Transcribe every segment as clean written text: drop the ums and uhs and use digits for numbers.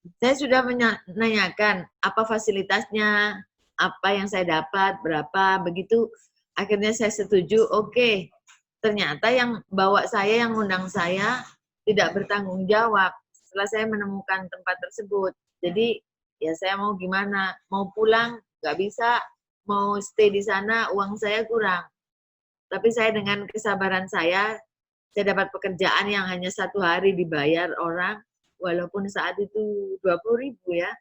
Saya sudah menanyakan apa fasilitasnya, apa yang saya dapat, berapa, begitu akhirnya saya setuju, oke. Ternyata yang bawa saya, yang undang saya, tidak bertanggung jawab setelah saya menemukan tempat tersebut. Jadi, ya saya mau gimana? Mau pulang, nggak bisa. Mau stay di sana, uang saya kurang. Tapi saya dengan kesabaran saya dapat pekerjaan yang hanya 1 hari dibayar orang, walaupun saat itu 20.000 ya.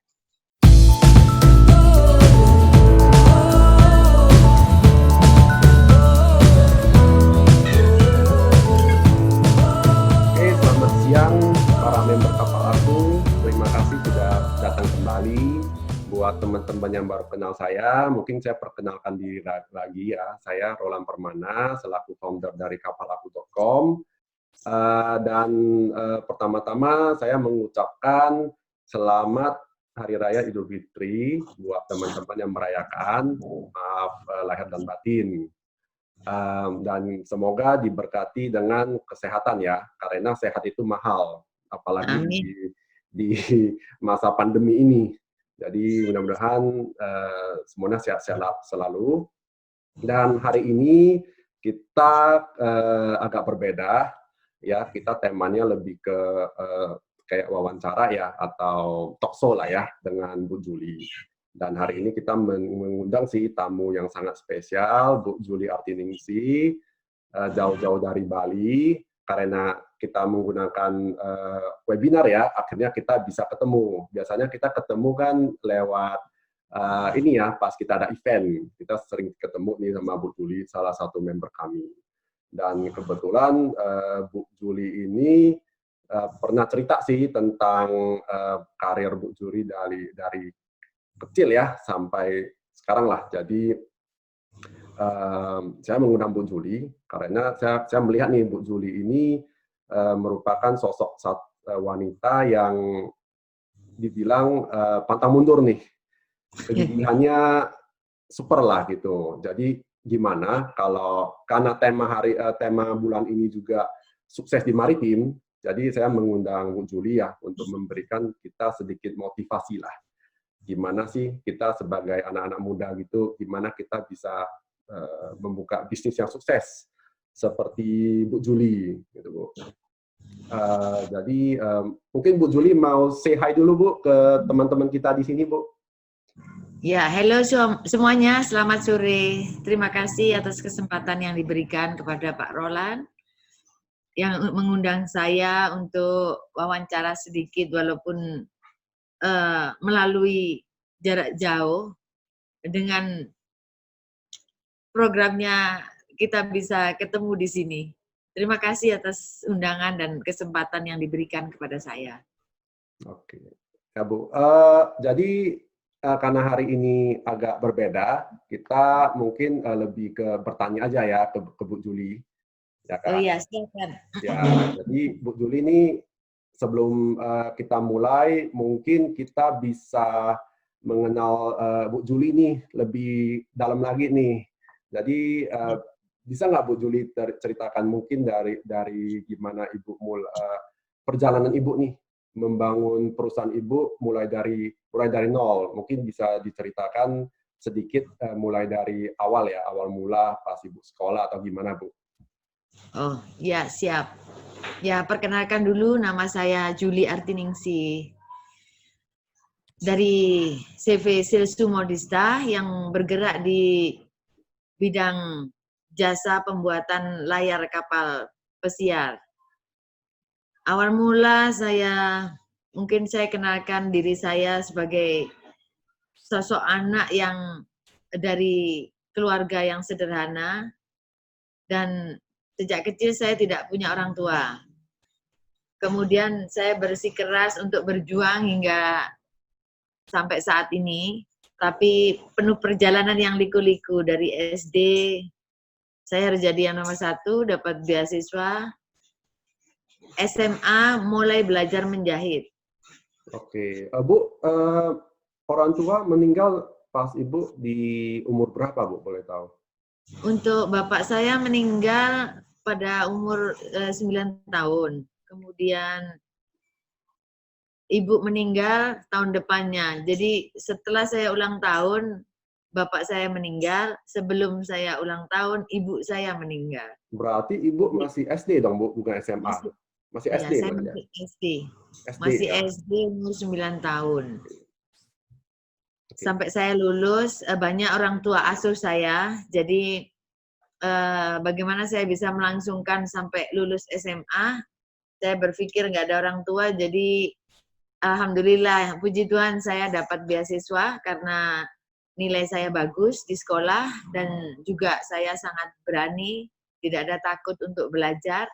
Oke, selamat siang para member kapal aku. Terima kasih sudah datang kembali. Buat teman-teman yang baru kenal saya, mungkin saya perkenalkan diri lagi ya. Saya Roland Permana, selaku founder dari kapalaku.com. Dan pertama-tama saya mengucapkan selamat Hari Raya Idul Fitri buat teman-teman yang merayakan. Maaf lahir dan batin. Dan semoga diberkati dengan kesehatan ya, karena sehat itu mahal, apalagi Amin. di masa pandemi ini. Jadi mudah-mudahan semuanya sehat-sehat selalu. Dan hari ini kita agak berbeda, ya. Kita temanya lebih ke kayak wawancara ya, atau talk show lah ya, dengan Bu Juli. Dan hari ini kita mengundang si tamu yang sangat spesial, Bu Juli Artiningsih, jauh-jauh dari Bali. Karena kita menggunakan webinar ya, akhirnya kita bisa ketemu. Biasanya kita ketemu kan lewat ini ya, pas kita ada event, kita sering ketemu nih sama Bu Juli, salah satu member kami. Dan kebetulan Bu Juli ini pernah cerita sih tentang karir Bu Juli dari kecil ya sampai sekarang lah. Jadi saya mengundang Bu Juli karena saya melihat nih Bu Juli ini merupakan sosok wanita yang dibilang pantang mundur nih. Kegigihannya super lah gitu. Jadi gimana kalau karena tema bulan ini juga sukses di maritim, jadi saya mengundang Bu Juli ya untuk memberikan kita sedikit motivasi lah. Gimana sih kita sebagai anak-anak muda gitu, gimana kita bisa membuka bisnis yang sukses seperti Bu Juli gitu Bu. Jadi mungkin Bu Juli mau say hi dulu Bu ke teman-teman kita di sini Bu. Ya, hello semuanya, selamat sore. Terima kasih atas kesempatan yang diberikan kepada Pak Roland yang mengundang saya untuk wawancara sedikit walaupun melalui jarak jauh. Dengan programnya kita bisa ketemu di sini. Terima kasih atas undangan dan kesempatan yang diberikan kepada saya. Oke, ya Bu. Jadi karena hari ini agak berbeda, kita mungkin lebih ke bertanya aja ya ke Bu Juli, ya Oh kan? iya, silakan. Ya, jadi Bu Juli ini sebelum kita mulai, mungkin kita bisa mengenal Bu Juli nih lebih dalam lagi nih. Jadi bisa nggak Bu Juli ceritakan mungkin dari gimana Ibu perjalanan Ibu nih membangun perusahaan Ibu mulai dari nol. Mungkin bisa diceritakan sedikit mulai dari awal ya, awal mula pas Ibu sekolah atau gimana Bu? Oh ya, siap. Ya, perkenalkan dulu, nama saya Juli Artiningsih. Dari CV Silsu Modista yang bergerak di bidang jasa pembuatan layar kapal pesiar. Awal mula mungkin saya kenalkan diri saya sebagai sosok anak yang dari keluarga yang sederhana, dan sejak kecil saya tidak punya orang tua. Kemudian saya bersikeras untuk berjuang hingga sampai saat ini, tapi penuh perjalanan yang liku-liku. Dari SD, saya harus jadi yang nomor 1, dapat beasiswa. SMA mulai belajar menjahit. Oke, Bu, orang tua meninggal pas Ibu di umur berapa Bu, boleh tahu? Untuk bapak saya meninggal pada umur 9 tahun. Kemudian ibu meninggal tahun depannya. Jadi setelah saya ulang tahun, bapak saya meninggal. Sebelum saya ulang tahun, ibu saya meninggal. Berarti Ibu Jadi masih SD dong, Bu, bukan SMA. masih, Masih ya SD saya berarti ya? masih SD. SD Masih ya. SD umur 9 tahun. Oke. Sampai saya lulus, banyak orang tua asuh saya. Jadi bagaimana saya bisa melangsungkan sampai lulus SMA? Saya berpikir nggak ada orang tua, jadi alhamdulillah, puji Tuhan saya dapat beasiswa karena nilai saya bagus di sekolah dan juga saya sangat berani, tidak ada takut untuk belajar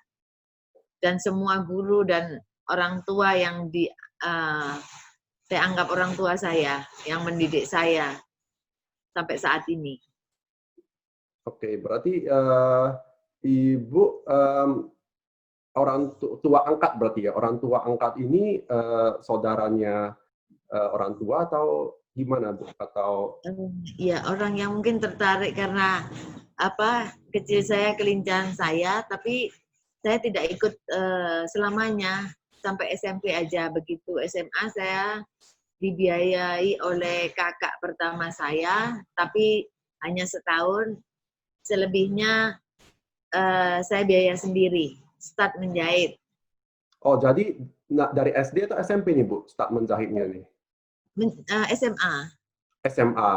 dan semua guru dan orang tua yang saya anggap orang tua saya yang mendidik saya sampai saat ini. Oke, berarti Ibu orang tua angkat berarti ya. Orang tua angkat ini saudaranya orang tua atau gimana, Bu? Atau Ya, orang yang mungkin tertarik karena kecil saya kelincahan saya, tapi saya tidak ikut selamanya sampai SMP aja. Begitu SMA saya dibiayai oleh kakak pertama saya, tapi hanya setahun. Selebihnya saya biaya sendiri, start menjahit. oh, jadi dari SD atau SMP nih, Bu, start menjahitnya nih? SMA. SMA.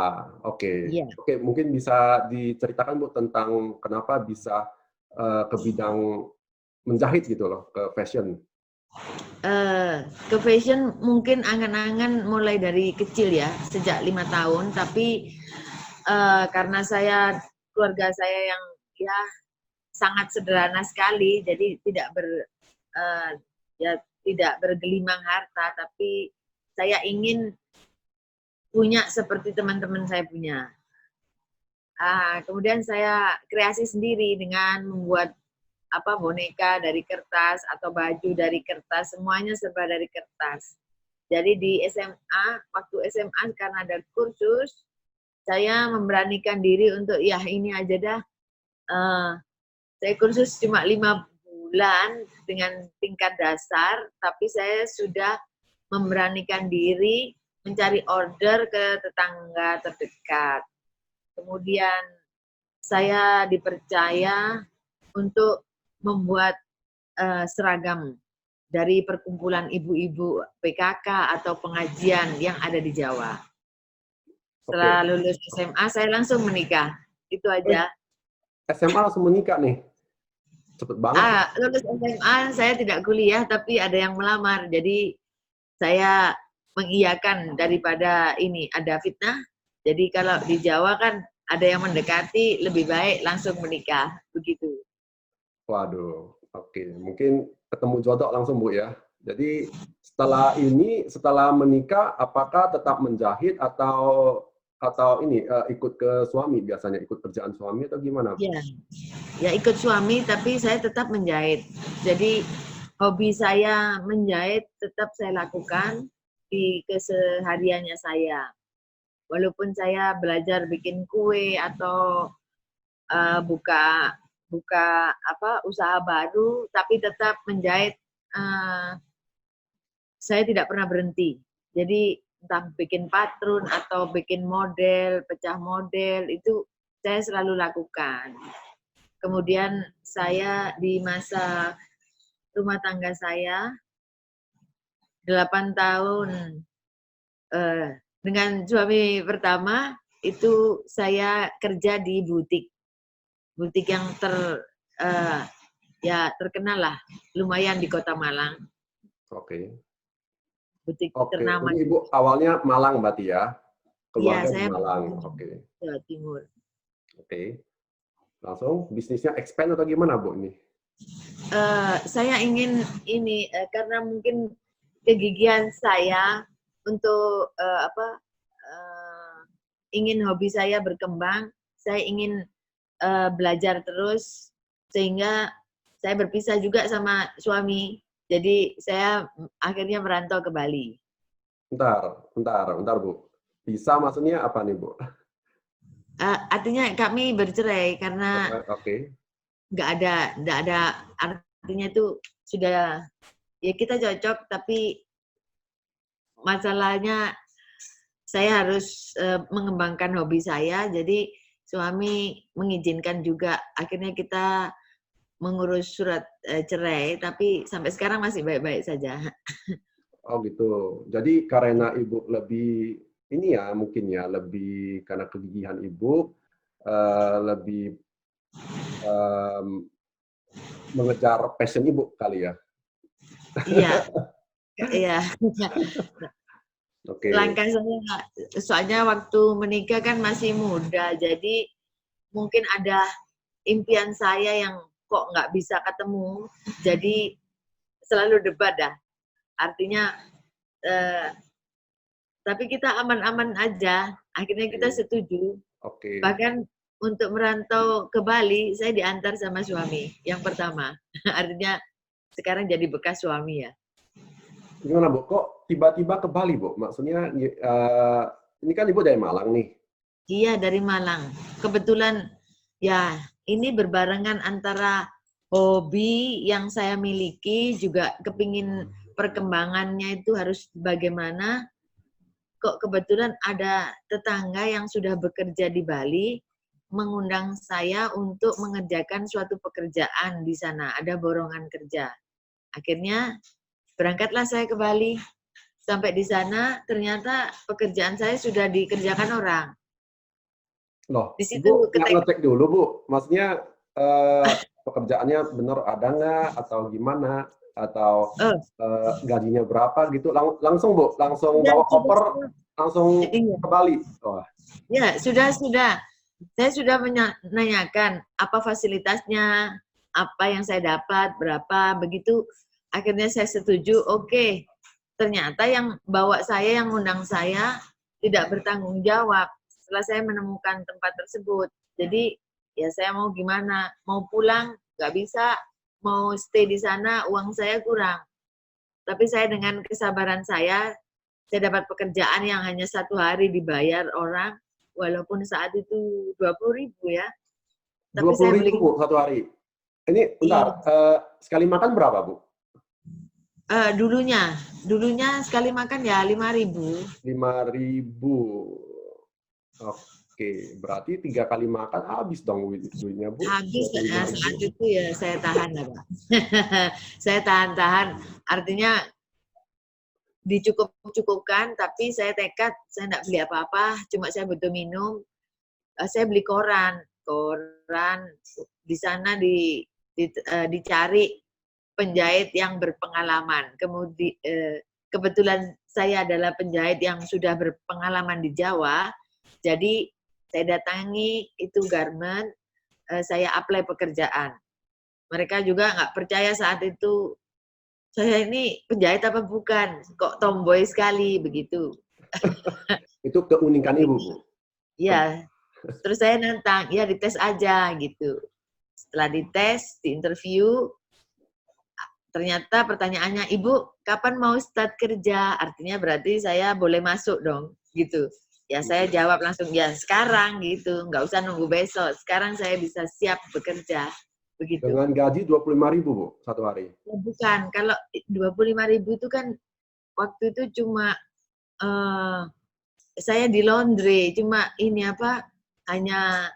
Oke. Iya. Oke, mungkin bisa diceritakan, Bu, tentang kenapa bisa ke bidang menjahit gitu loh, ke fashion. Ke fashion mungkin angan-angan mulai dari kecil ya, sejak 5 tahun, tapi karena keluarga saya yang ya sangat sederhana sekali, jadi tidak bergelimang harta, tapi saya ingin punya seperti teman-teman saya punya. Kemudian saya kreasi sendiri dengan membuat boneka dari kertas atau baju dari kertas, semuanya serba dari kertas. Jadi di SMA, waktu SMA karena ada kursus, saya memberanikan diri untuk ya ini aja dah. Saya kursus cuma 5 bulan dengan tingkat dasar, tapi saya sudah memberanikan diri mencari order ke tetangga terdekat. Kemudian saya dipercaya untuk membuat seragam dari perkumpulan ibu-ibu PKK atau pengajian yang ada di Jawa. Setelah lulus SMA, saya langsung menikah. Itu aja. SMA langsung menikah nih? Cepet banget. Lulus SMA, saya tidak kuliah, tapi ada yang melamar. Jadi saya mengiyakan daripada ini ada fitnah. Jadi kalau di Jawa kan ada yang mendekati, lebih baik langsung menikah. Begitu. Waduh, oke. Mungkin ketemu jodoh langsung, Bu, ya. Jadi setelah menikah, apakah tetap menjahit atau ini ikut ke suami biasanya, ikut kerjaan suami atau gimana, Bu? Ya ikut suami, tapi saya tetap menjahit. Jadi hobi saya menjahit tetap saya lakukan di kesehariannya saya. Walaupun saya belajar bikin kue atau buka usaha baru, tapi tetap menjahit. Saya tidak pernah berhenti. Jadi entah bikin patrun atau bikin model, pecah model, itu saya selalu lakukan. Kemudian saya di masa rumah tangga saya 8 tahun dengan suami pertama itu saya kerja di butik yang terkenal lah, lumayan di Kota Malang. Oke. Butik Oke. ternama. Jadi Ibu awalnya Malang berarti ya? Iya, Keluarga di saya Malang. Oke. Jawa Timur. Oke. Langsung bisnisnya expand atau gimana, Bu, ini? Saya ingin ini karena mungkin kegigihan saya untuk ingin hobi saya berkembang, saya ingin belajar terus sehingga saya berpisah juga sama suami. Jadi saya akhirnya merantau ke Bali. Bentar, Bu. Bisa maksudnya apa nih, Bu? Artinya kami bercerai karena Oke. nggak ada artinya itu sudah ya kita cocok tapi masalahnya saya harus mengembangkan hobi saya, jadi suami mengizinkan juga. Akhirnya kita mengurus surat cerai, tapi sampai sekarang masih baik-baik saja. Oh gitu. Jadi karena ibu lebih ini ya mungkin ya lebih karena kegigihan ibu lebih mengejar passion ibu kali ya. Iya, iya. Oke. Langkah saya, soalnya waktu menikah kan masih muda, jadi mungkin ada impian saya yang kok nggak bisa ketemu, jadi selalu debat dah. Artinya, tapi kita aman-aman aja, akhirnya kita setuju. Oke. Bahkan untuk merantau ke Bali, saya diantar sama suami yang pertama. Artinya sekarang jadi bekas suami ya. Gimana Bu? Kok tiba-tiba ke Bali Bu? Maksudnya ini kan ibu dari Malang nih. Iya, dari Malang. Kebetulan ya ini berbarengan antara hobi yang saya miliki, juga kepingin perkembangannya itu harus bagaimana. Kok kebetulan ada tetangga yang sudah bekerja di Bali, mengundang saya untuk mengerjakan suatu pekerjaan di sana, ada borongan kerja. Akhirnya berangkatlah saya ke Bali. Sampai di sana ternyata pekerjaan saya sudah dikerjakan orang. Loh, Di situ Ibu nggak ketika ngecek dulu Bu? Maksudnya pekerjaannya benar ada nggak atau gimana? Atau gajinya berapa gitu? Langsung Bu? Langsung bawa koper, langsung iya. ke Bali? Wah. Ya, sudah. Saya sudah menanyakan apa fasilitasnya, apa yang saya dapat, berapa, begitu akhirnya saya setuju, oke. Ternyata yang bawa saya, yang undang saya, tidak bertanggung jawab setelah saya menemukan tempat tersebut. Jadi, ya saya mau gimana? Mau pulang, nggak bisa. Mau stay di sana, uang saya kurang. Tapi saya dengan kesabaran saya dapat pekerjaan yang hanya 1 hari dibayar orang, walaupun saat itu 20.000 ya. Tapi saya 20.000 beli Bu satu hari. Ini bentar, sekali makan berapa Bu? dulunya sekali makan ya 5.000. 5.000. Oke, berarti 3 kali makan habis dong duitnya Bu. Habis 25.000. saat itu ya saya tahan lah Pak. Saya tahan-tahan, artinya dicukup-cukupkan, tapi saya tekad saya enggak beli apa-apa, cuma saya butuh minum. Saya beli koran di sana dicari penjahit yang berpengalaman. Kebetulan saya adalah penjahit yang sudah berpengalaman di Jawa, jadi saya datangi itu garment, saya apply pekerjaan. Mereka juga nggak percaya saat itu, saya ini penjahit apa bukan, kok tomboy sekali, begitu. Itu keunikan Ibu Bu? Iya, terus saya nantang, ya dites aja gitu. Setelah dites, diinterview, ternyata pertanyaannya, Ibu kapan mau start kerja? Artinya berarti saya boleh masuk dong, gitu. Ya saya jawab langsung, ya sekarang gitu, nggak usah nunggu besok. Sekarang saya bisa siap bekerja, begitu. Dengan gaji 25.000 Bu satu hari? Ya, bukan, kalau 25.000 itu kan waktu itu cuma saya di laundry, cuma ini apa, hanya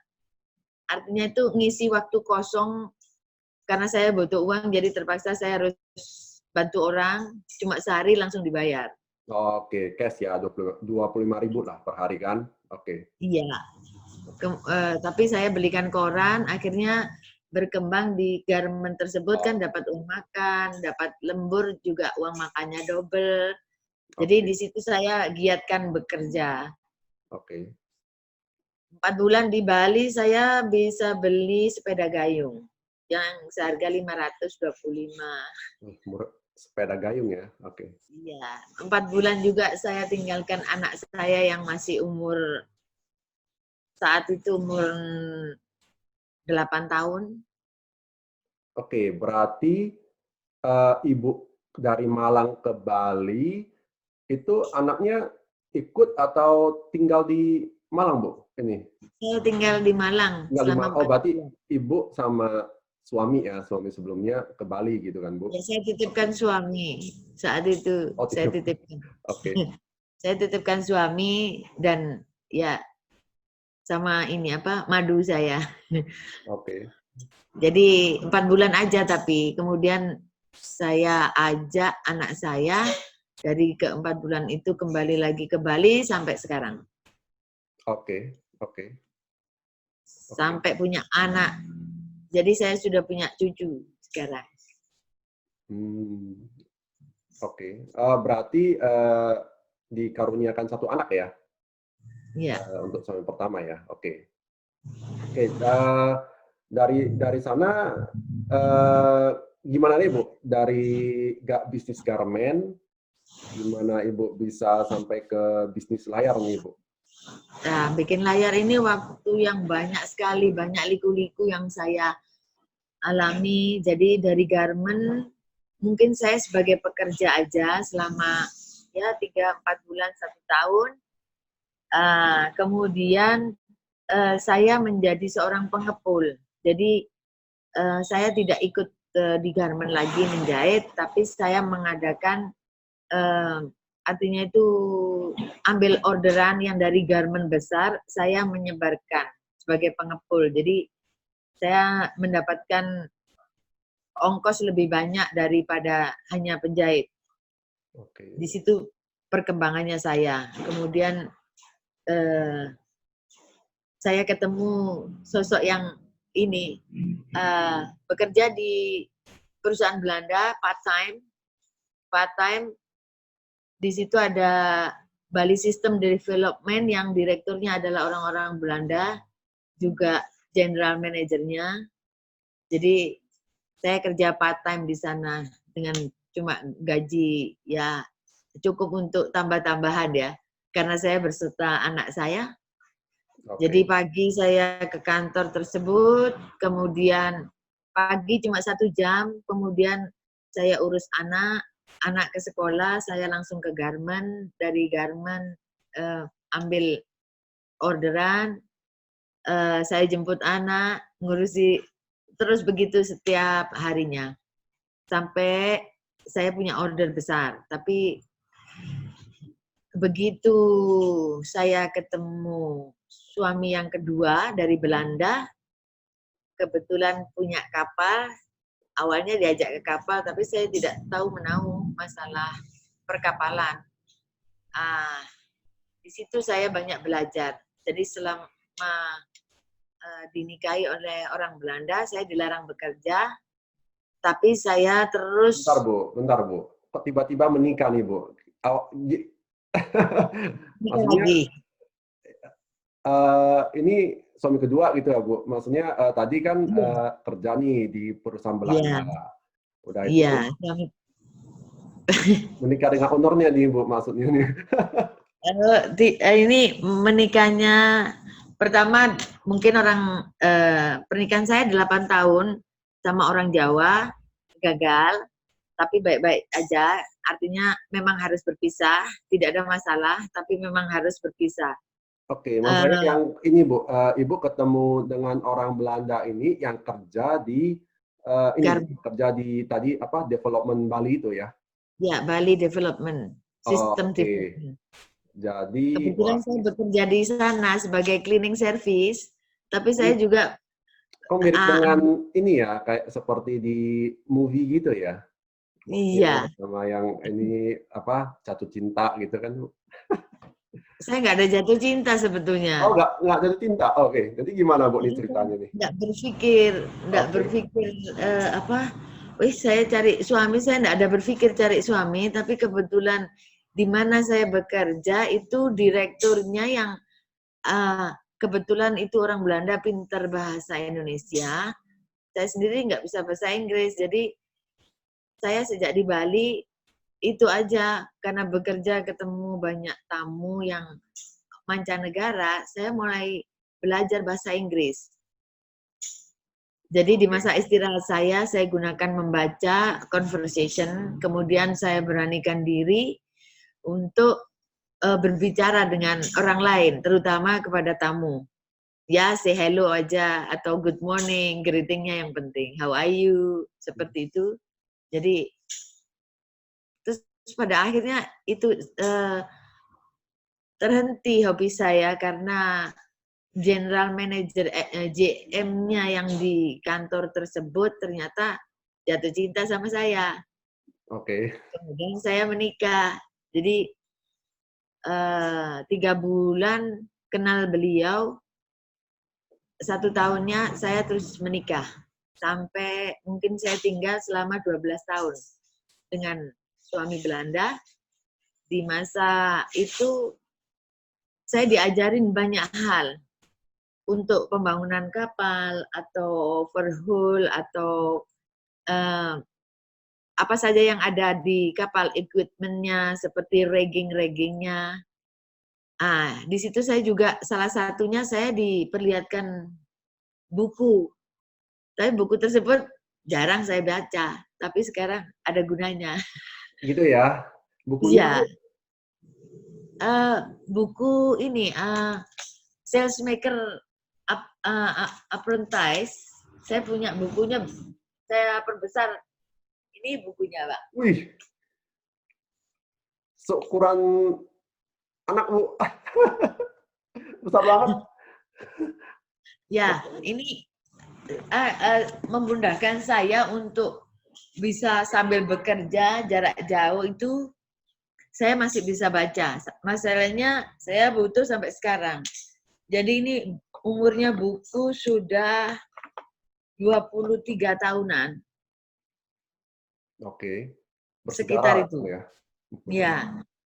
artinya itu ngisi waktu kosong karena saya butuh uang, jadi terpaksa saya harus bantu orang, cuma sehari langsung dibayar. Oke, cash ya 25.000 lah per hari kan? Oke. Iya. Tapi saya belikan koran, akhirnya berkembang di garment tersebut kan dapat uang makan, dapat lembur juga uang makannya double. Jadi di situ saya giatkan bekerja. Oke. 4 bulan di Bali saya bisa beli sepeda gayung yang seharga 525. Sepeda gayung ya? Oke. Iya, 4 bulan juga saya tinggalkan anak saya yang masih saat itu umur 8 tahun. Oke, berarti Ibu dari Malang ke Bali, itu anaknya ikut atau tinggal di Malang, Bu? Ini. Saya tinggal di Malang Tinggal di selama Malang. Oh, 4 berarti bulan. Ibu sama suami ya, suami sebelumnya ke Bali gitu kan, Bu? Ya, saya titipkan suami saat itu. Oh, Saya titip. titipkan. Oke, Saya titipkan suami dan ya sama ini apa madu saya. oke. Jadi 4 bulan aja, tapi kemudian saya ajak anak saya dari ke-4 bulan itu kembali lagi ke Bali sampai sekarang. Oke, oke, oke. Sampai punya anak. Jadi saya sudah punya cucu sekarang. Hmm, oke. Berarti dikaruniakan satu anak ya, Iya. untuk suami pertama ya. Oke. Oke, dari sana gimana nih Bu? Dari bisnis garmen, gimana Ibu bisa sampai ke bisnis layar nih Bu? Nah, bikin layar ini waktu yang banyak sekali, banyak liku-liku yang saya alami. Jadi dari garment, mungkin saya sebagai pekerja aja selama ya 3-4 bulan, 1 tahun. Kemudian saya menjadi seorang pengepul. Jadi saya tidak ikut di garment lagi menjahit, tapi saya mengadakan artinya itu ambil orderan yang dari garment besar, saya menyebarkan sebagai pengepul. Jadi saya mendapatkan ongkos lebih banyak daripada hanya penjahit. Oke. Di situ perkembangannya saya. Kemudian saya ketemu sosok yang ini bekerja di perusahaan Belanda part time. Di situ ada Bali System Development yang direkturnya adalah orang-orang Belanda, juga general manajernya. Jadi saya kerja part time di sana dengan cuma gaji ya cukup untuk tambah-tambahan ya, karena saya berserta anak saya. Jadi Oke. pagi saya ke kantor tersebut, kemudian pagi cuma 1 jam, kemudian saya urus anak ke sekolah, saya langsung ke garment, dari garment ambil orderan, saya jemput anak, ngurusi, terus begitu setiap harinya. Sampai saya punya order besar. Tapi begitu saya ketemu suami yang kedua dari Belanda, kebetulan punya kapal, awalnya diajak ke kapal, tapi saya tidak tahu menahu masalah perkapalan. Di situ saya banyak belajar. Jadi selama dinikahi oleh orang Belanda, saya dilarang bekerja, tapi saya terus. Bentar Bu. Kok tiba-tiba menikah nih Bu? Nikah Maksudnya lagi. ini suami kedua gitu ya Bu? Maksudnya tadi kan Iya. kerja nih di perusahaan Iya. Belanda. Udah itu Iya. menikah dengan ownernya nih Bu maksudnya nih. Ini menikahnya pertama mungkin orang pernikahan saya 8 tahun sama orang Jawa, gagal, tapi baik-baik aja. Artinya memang harus berpisah, tidak ada masalah, tapi memang harus berpisah. Oke, maksudnya yang ini Bu, Ibu ketemu dengan orang Belanda ini yang kerja di kerja di tadi apa development Bali itu ya? Ya, Bali Development, Oh, Sistem oke. Development. Jadi, Kebetulan saya bekerja di sana sebagai cleaning service, tapi saya juga kok mirip dengan ini ya, kayak seperti di movie gitu ya? iya. Sama yang ini apa jatuh cinta gitu kan? Saya nggak ada jatuh cinta sebetulnya. Oh, nggak jatuh cinta. Oke. Jadi gimana Bu nih ceritanya nih? Nggak berpikir, Oke. wih saya cari suami, saya nggak ada berpikir cari suami, tapi kebetulan di mana saya bekerja itu direkturnya yang kebetulan itu orang Belanda, pintar bahasa Indonesia. Saya sendiri nggak bisa bahasa Inggris, jadi saya sejak di Bali itu aja, karena bekerja ketemu banyak tamu yang mancanegara, saya mulai belajar bahasa Inggris. Jadi di masa istirahat saya gunakan membaca conversation, kemudian saya beranikan diri untuk berbicara dengan orang lain, terutama kepada tamu. ya say hello aja atau good morning, greetingnya yang penting. How are you? Seperti itu. Jadi terus pada akhirnya itu terhenti hobi saya karena general manager JM-nya yang di kantor tersebut ternyata jatuh cinta sama saya. Oke. Kemudian saya menikah. Jadi 3 bulan kenal beliau, 1 tahunnya saya terus menikah. Sampai mungkin saya tinggal selama 12 tahun dengan suami Belanda. Di masa itu saya diajarin banyak hal untuk pembangunan kapal atau overhaul atau apa saja yang ada di kapal, equipment-nya seperti rigging-riggingnya. Di situ saya juga salah satunya saya diperlihatkan buku. Tapi buku tersebut jarang saya baca, tapi sekarang ada gunanya. Gitu ya. Bukunya Iya, buku ini Salesmaker Apprentice. Saya punya bukunya, saya perbesar. Ini bukunya, Pak. wih, seukuran anakmu. Besar banget. Ya, ini memudahkan saya untuk bisa sambil bekerja jarak jauh itu saya masih bisa baca. Masalahnya saya butuh sampai sekarang. Jadi ini umurnya buku sudah 23 tahunan. Oke. Sekitar Bersejarah itu. ya. Ya.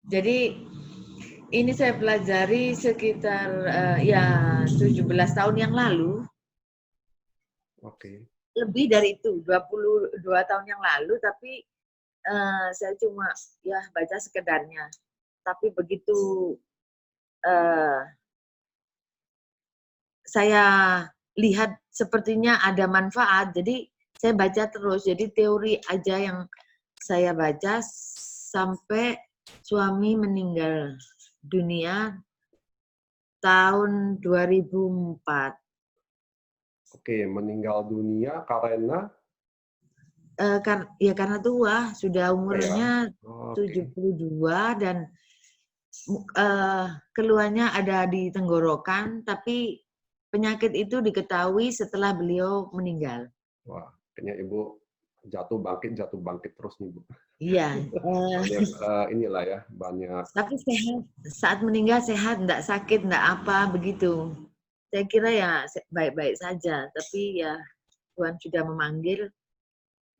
Jadi ini saya pelajari sekitar ya 17 tahun yang lalu. Oke. Lebih dari itu, 22 tahun yang lalu, tapi saya cuma ya baca sekedarnya. Tapi begitu saya lihat sepertinya ada manfaat, jadi saya baca terus. Jadi teori aja yang saya baca sampai suami meninggal dunia tahun 2004. Oke, meninggal dunia karena Ya karena tua, sudah umurnya Oke. 72 dan keluhannya ada di tenggorokan, tapi penyakit itu diketahui setelah beliau meninggal. Wah, kayaknya Ibu jatuh bangkit terus nih, Bu. Iya. Banyak inilah ya, banyak. Tapi sehat, saat meninggal sehat, enggak sakit, enggak apa, begitu. Saya kira ya baik-baik saja, tapi ya Tuhan sudah memanggil.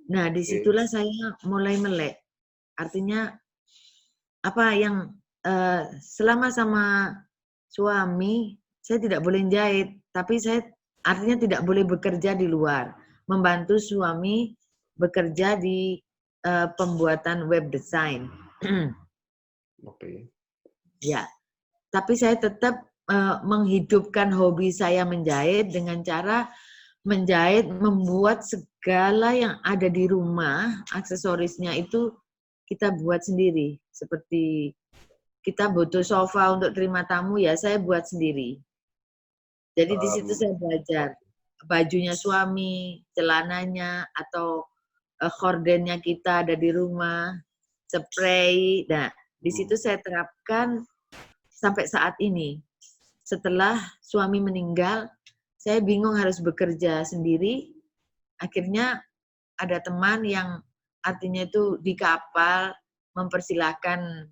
Nah, Oke. disitulah saya mulai melek. Artinya apa yang selama sama suami saya tidak boleh jahit, tapi saya artinya tidak boleh bekerja di luar, membantu suami bekerja di pembuatan web design. Oke. Ya, tapi saya tetap menghidupkan hobi saya menjahit dengan cara menjahit, membuat segala yang ada di rumah, aksesorisnya itu kita buat sendiri. Seperti kita butuh sofa untuk terima tamu, ya saya buat sendiri. Jadi di situ saya belajar. Bajunya suami, celananya, atau kordennya kita ada di rumah, spray. Nah, di situ saya terapkan sampai saat ini. Setelah suami meninggal, saya bingung harus bekerja sendiri. Akhirnya ada teman yang artinya itu di kapal mempersilahkan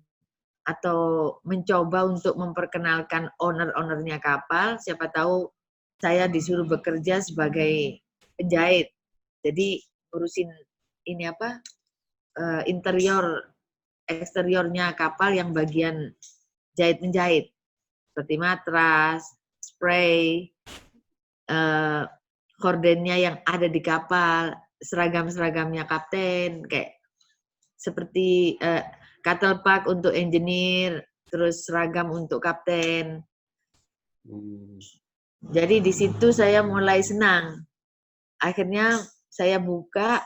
atau mencoba untuk memperkenalkan owner-ownernya kapal. Siapa tahu saya disuruh bekerja sebagai penjahit. Jadi urusin ini apa interior eksteriornya kapal yang bagian jahit menjahit seperti matras, spray, kordennya yang ada di kapal, seragam-seragamnya kapten, kayak seperti cattle pack untuk engineer, terus seragam untuk kapten. Jadi di situ saya mulai senang. Akhirnya saya buka,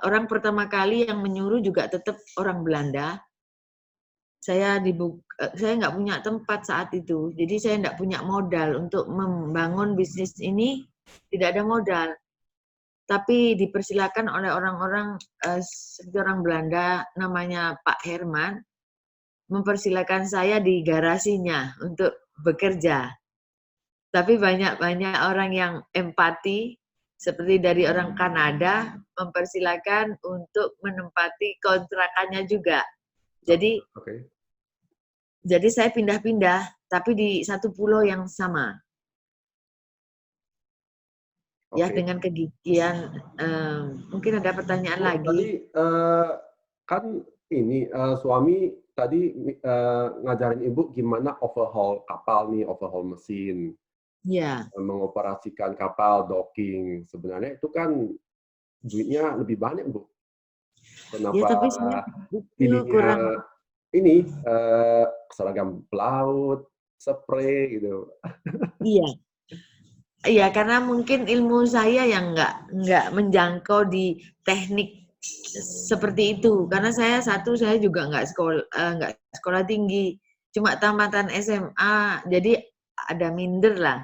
orang pertama kali yang menyuruh juga tetap orang Belanda. Saya saya nggak punya tempat saat itu. Jadi saya nggak punya modal untuk membangun bisnis ini, tidak ada modal. Tapi dipersilakan oleh orang-orang seperti orang Belanda namanya Pak Herman, mempersilakan saya di garasinya untuk bekerja. Tapi banyak orang yang empati, seperti dari orang Kanada, mempersilakan untuk menempati kontrakannya juga. Jadi Oke. Jadi saya pindah-pindah, tapi di satu pulau yang sama. Ya, Oke. dengan kegigihan. Mungkin ada pertanyaan Bu, tadi lagi. kan ini suami tadi ngajarin ibu gimana overhaul kapal nih, overhaul mesin, Ya, mengoperasikan kapal, docking. Sebenarnya itu kan duitnya lebih banyak, Bu. ya Kenapa tapi saya itu pilihnya kurang. ini seragam pelaut, spray gitu? Iya, iya karena mungkin ilmu saya yang nggak menjangkau di teknik seperti itu. Karena saya juga nggak sekolah tinggi, cuma tamatan SMA, jadi ada minder lah.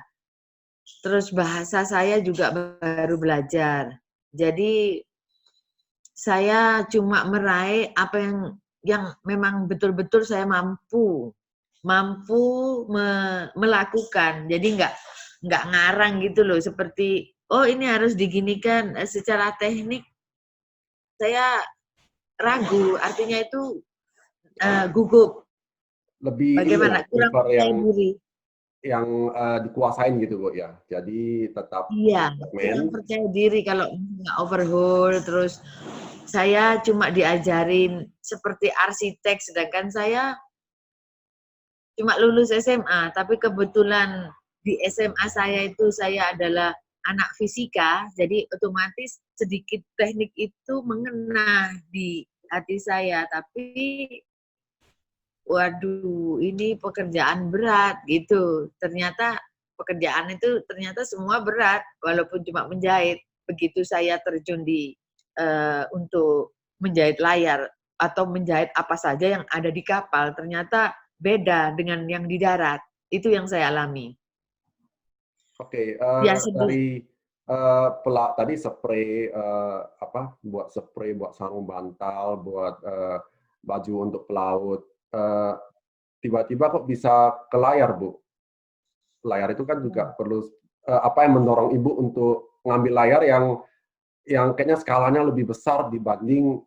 Terus bahasa saya juga baru belajar. Jadi saya cuma meraih apa yang memang betul-betul saya mampu melakukan. Jadi nggak ngarang gitu loh, seperti oh ini harus diginikan. Secara teknik saya ragu, artinya itu gugup. Lebih inilah, Bagaimana? Kurang prefer percaya diri. yang dikuasain gitu, Bu, ya. Jadi tetap Iya, kurang segmen. percaya diri kalau nggak overhaul. Terus saya cuma diajarin seperti arsitek, sedangkan saya cuma lulus SMA, tapi kebetulan di SMA saya adalah anak fisika, jadi otomatis sedikit teknik itu mengena di hati saya. Tapi waduh, ini pekerjaan berat gitu. Ternyata pekerjaan itu ternyata semua berat, walaupun cuma menjahit. Begitu saya terjun untuk menjahit layar atau menjahit apa saja yang ada di kapal, ternyata beda dengan yang di darat. Itu yang saya alami. Oke, Ya sedih. dari tadi spray apa buat spray buat sarung bantal, buat baju untuk pelaut. eh, Tiba-tiba kok bisa ke layar, Bu? Layar itu kan juga perlu apa yang mendorong Ibu untuk ngambil layar yang kayaknya skalanya lebih besar dibanding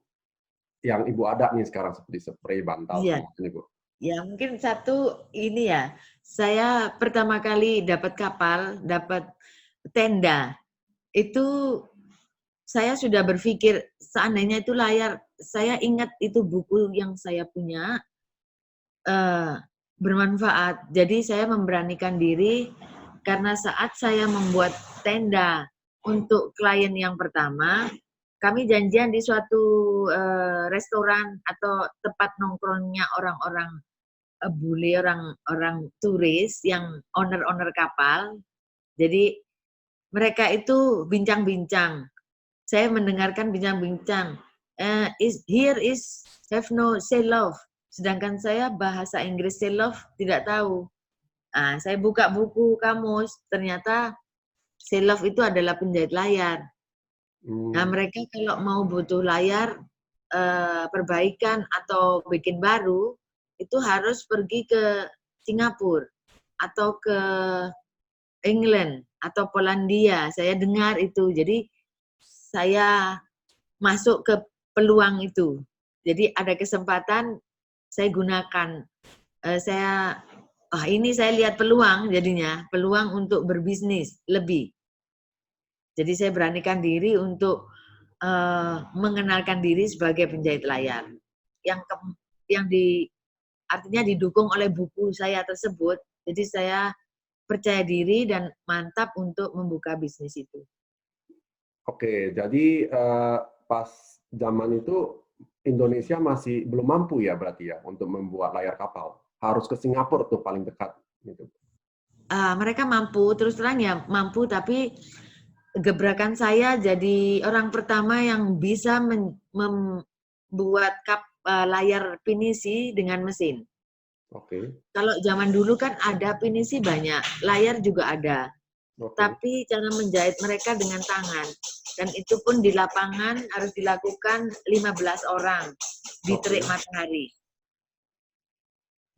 yang Ibu ada nih sekarang seperti spray, bantal Iya, semua ini, Bu. ya mungkin satu ini ya. Saya pertama kali dapat kapal, dapat tenda. Itu saya sudah berpikir seandainya itu layar, saya ingat itu buku yang saya punya bermanfaat. Jadi saya memberanikan diri karena saat saya membuat tenda untuk klien yang pertama, kami janjian di suatu restoran atau tempat nongkrongnya orang-orang bule, orang-orang turis yang owner-owner kapal. Jadi mereka itu bincang-bincang. Saya mendengarkan bincang-bincang. Here is have no say love. Sedangkan saya bahasa Inggris say love tidak tahu. Saya buka buku kamus, ternyata say love itu adalah penjahit layar. Nah, Hmm. mereka kalau mau butuh layar perbaikan atau bikin baru, itu harus pergi ke Singapura atau ke England atau Polandia. Saya dengar itu. Jadi saya masuk ke peluang itu. Jadi ada kesempatan saya gunakan. Ini saya lihat peluang jadinya, peluang untuk berbisnis lebih. Jadi saya beranikan diri untuk mengenalkan diri sebagai penjahit layar. Yang artinya didukung oleh buku saya tersebut. Jadi saya percaya diri dan mantap untuk membuka bisnis itu. Oke, jadi pas zaman itu Indonesia masih belum mampu ya berarti ya untuk membuat layar kapal. Harus ke Singapura tuh paling dekat. Gitu. Mereka mampu, terus terang ya mampu, tapi gebrakan saya jadi orang pertama yang bisa membuat layar pinisi dengan mesin. Oke. Kalau zaman dulu kan ada pinisi banyak, layar juga ada. Oke. Tapi cara menjahit mereka dengan tangan. Dan itu pun di lapangan harus dilakukan 15 orang di terik matahari.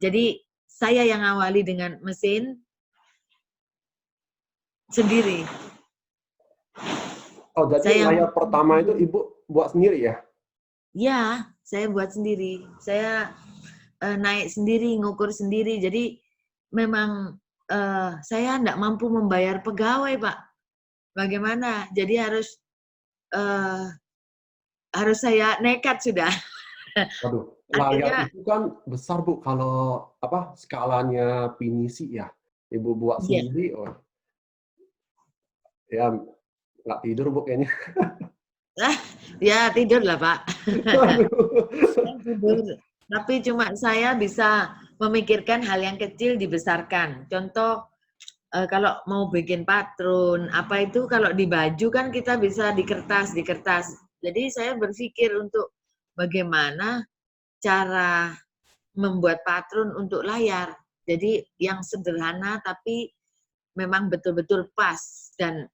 Jadi saya yang awali dengan mesin sendiri. Oh, jadi Saya layar pertama itu Ibu buat sendiri ya? Ya, saya buat sendiri. Saya naik sendiri, ngukur sendiri. Jadi memang saya enggak mampu membayar pegawai, Pak. Bagaimana? Jadi harus saya nekat sudah. Waduh, layar Akhirnya itu kan besar Bu, kalau apa skalanya pinisi ya. Ibu buat ya, sendiri, oh ya nggak tidur Bu kayaknya. ya tidur lah, Pak. Waduh. Saya tidur. Tapi cuma saya bisa memikirkan hal yang kecil dibesarkan. Contoh kalau mau bikin patron, apa itu kalau di baju kan kita bisa di kertas. Jadi saya berpikir untuk bagaimana cara membuat patron untuk layar. Jadi yang sederhana tapi memang betul-betul pas dan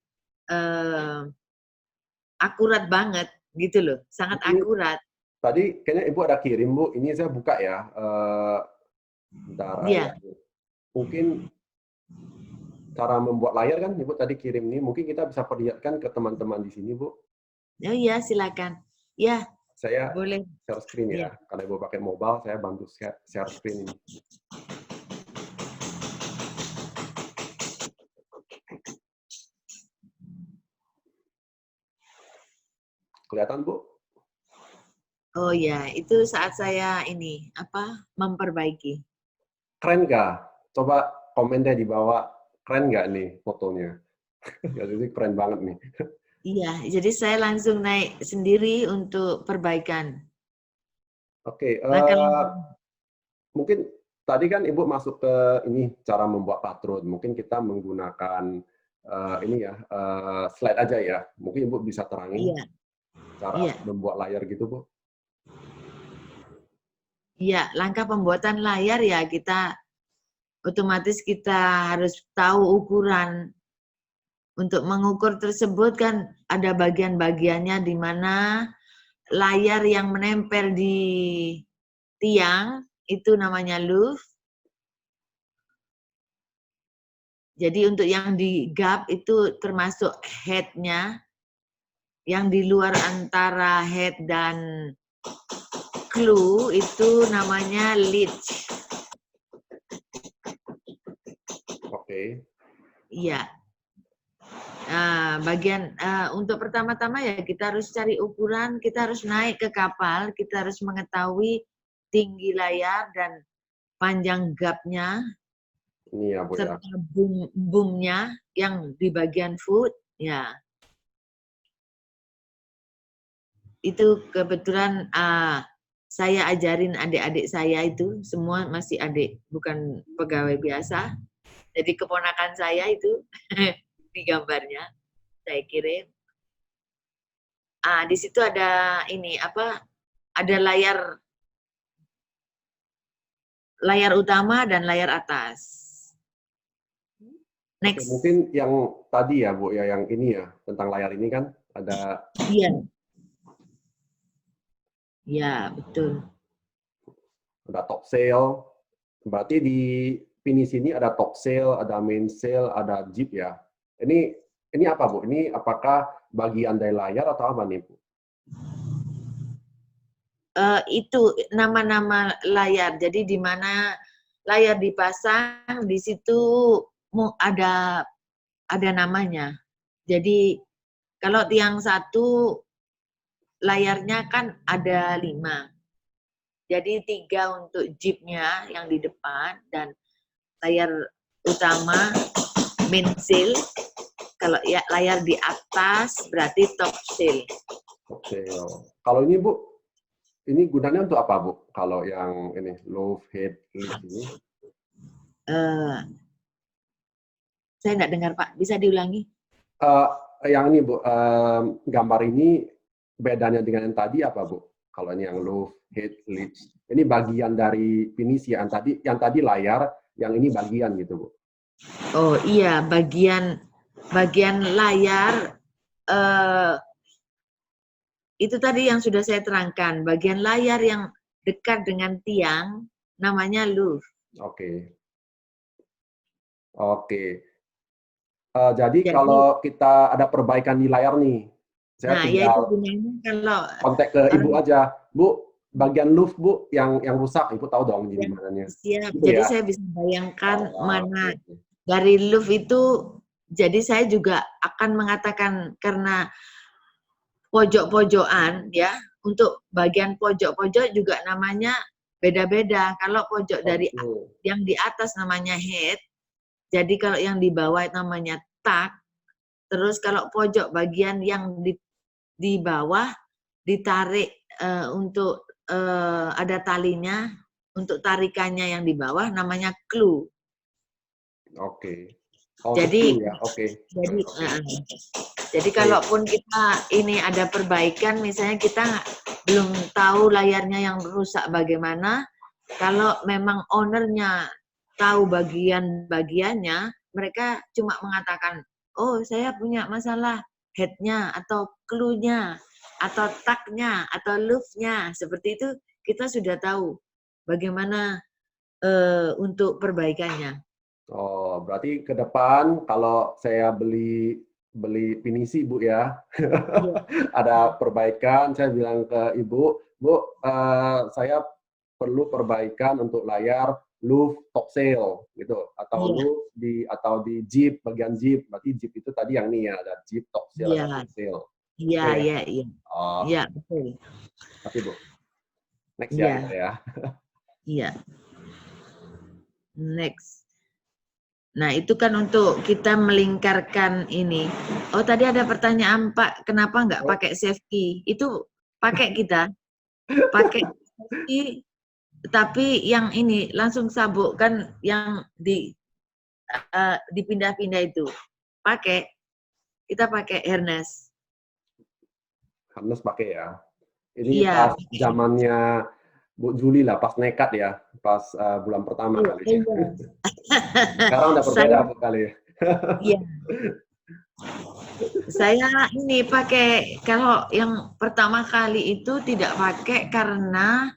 akurat banget gitu loh, sangat Ini akurat. tadi kayaknya Ibu ada kirim Bu, ini saya buka ya. Bentar ya. Iya, Mungkin cara membuat layar kan Ibu tadi kirim nih, mungkin kita bisa perlihatkan ke teman-teman di sini Bu. oh iya silakan. Ya, Saya boleh. share screen Ya. ya. Kalau Ibu pakai mobile, saya bantu share screen ini. Kelihatan Bu? Oh ya, itu saat saya memperbaiki. Keren nggak? Coba komen deh di bawah. Keren nggak nih fotonya? Jadi keren banget nih. Iya, jadi saya langsung naik sendiri untuk perbaikan. Oke, Langkah-langkah. mungkin tadi kan Ibu masuk ke ini cara membuat patron. Mungkin kita menggunakan ini ya slide aja ya. Mungkin Ibu bisa terangin Iya, cara iya, membuat layar gitu Bu. iya. Langkah pembuatan layar ya kita otomatis kita harus tahu ukuran. Untuk mengukur tersebut kan ada bagian-bagiannya di mana layar yang menempel di tiang itu namanya louvre. Jadi untuk yang di gap itu termasuk head-nya, yang di luar antara head dan clue itu namanya leach. Oke. Iya. Bagian untuk pertama-tama ya kita harus cari ukuran, kita harus naik ke kapal, kita harus mengetahui tinggi layar dan panjang gapnya Ini ya Bu ya. serta boomnya yang di bagian foot, ya itu kebetulan saya ajarin adik-adik saya itu semua masih adik, bukan pegawai biasa. Jadi keponakan saya itu di gambarnya saya kirim. Di situ ada ada layar utama dan layar atas. Oke, Next. mungkin yang tadi ya Bu ya, yang ini ya tentang layar ini kan ada. Iya. Ya, betul. Ada top sail. Berarti di finish ini ada top sail, ada main sail, ada jib ya. Ini apa Bu? Ini apakah bagian dari layar atau apa nih Bu? Itu nama-nama layar. Jadi di mana layar dipasang, di situ ada namanya. Jadi kalau tiang satu layarnya kan ada 5. Jadi 3 untuk jeepnya yang di depan dan layar utama main sail. Kalau ya layar di atas berarti top sail. Top sail. Kalau ini Bu, ini gunanya untuk apa Bu? Kalau yang ini low head lift ini? Saya nggak dengar Pak, bisa diulangi? Yang ini Bu, gambar ini bedanya dengan yang tadi apa Bu? Kalau ini yang low head, lids. Ini bagian dari pinisi yang tadi layar, yang ini bagian gitu, Bu. Oh iya, bagian layar itu tadi yang sudah saya terangkan. Bagian layar yang dekat dengan tiang namanya louvre. Oke. Jadi kalau kita ada perbaikan di layar nih, saya Nah, ya itu tinggal gunanya kalau kontak ke Ibu aja, Bu, bagian louvre Bu yang rusak, Ibu tahu dong di mananya. siap. Gitu Jadi ya. saya bisa bayangkan mana Oke. dari louvre itu. Jadi saya juga akan mengatakan karena pojok-pojokan ya, untuk bagian pojok-pojok juga namanya beda-beda. Kalau pojok Oh, dari gitu. yang di atas namanya head, jadi kalau yang di bawah namanya tuck. Terus kalau pojok bagian yang di bawah ditarik untuk ada talinya, untuk tarikannya yang di bawah namanya clue. Oke. Oh, untuk Jadi clue ya. Oke. jadi kalaupun kita ini ada perbaikan, misalnya kita belum tahu layarnya yang rusak bagaimana, kalau memang ownernya tahu bagian-bagiannya, mereka cuma mengatakan, oh saya punya masalah headnya atau clue-nya atau tuck-nya atau louvre-nya, seperti itu kita sudah tahu bagaimana untuk perbaikannya. Oh, berarti ke depan kalau saya beli pinisi Bu ya, Iya. ada perbaikan, saya bilang ke Ibu, Bu, saya perlu perbaikan untuk layar louvre top sail gitu, atau Iya, di jeep, bagian jeep. Berarti jeep itu tadi yang ini ya, ada jeep top sail, iya, ada top sail. iya, Oke ya. iya, iya, Oh, iya, betul. tapi Bu, next ya kita Iya, ya. iya. Next. Nah, itu kan untuk kita melingkarkan ini. Oh, tadi ada pertanyaan, Pak, kenapa nggak Oh, pakai safety? Itu pakai kita, pakai safety, tapi yang ini langsung sabuk kan yang dipindah-pindah itu. Kita pakai harness. harness pakai ya. Ini Iya, pas zamannya Bu Juli lah, pas nekat ya, pas bulan pertama iya, kali. iya. Sekarang udah berbeda Saya, Bu kali. iya, saya ini pakai, kalau yang pertama kali itu tidak pakai karena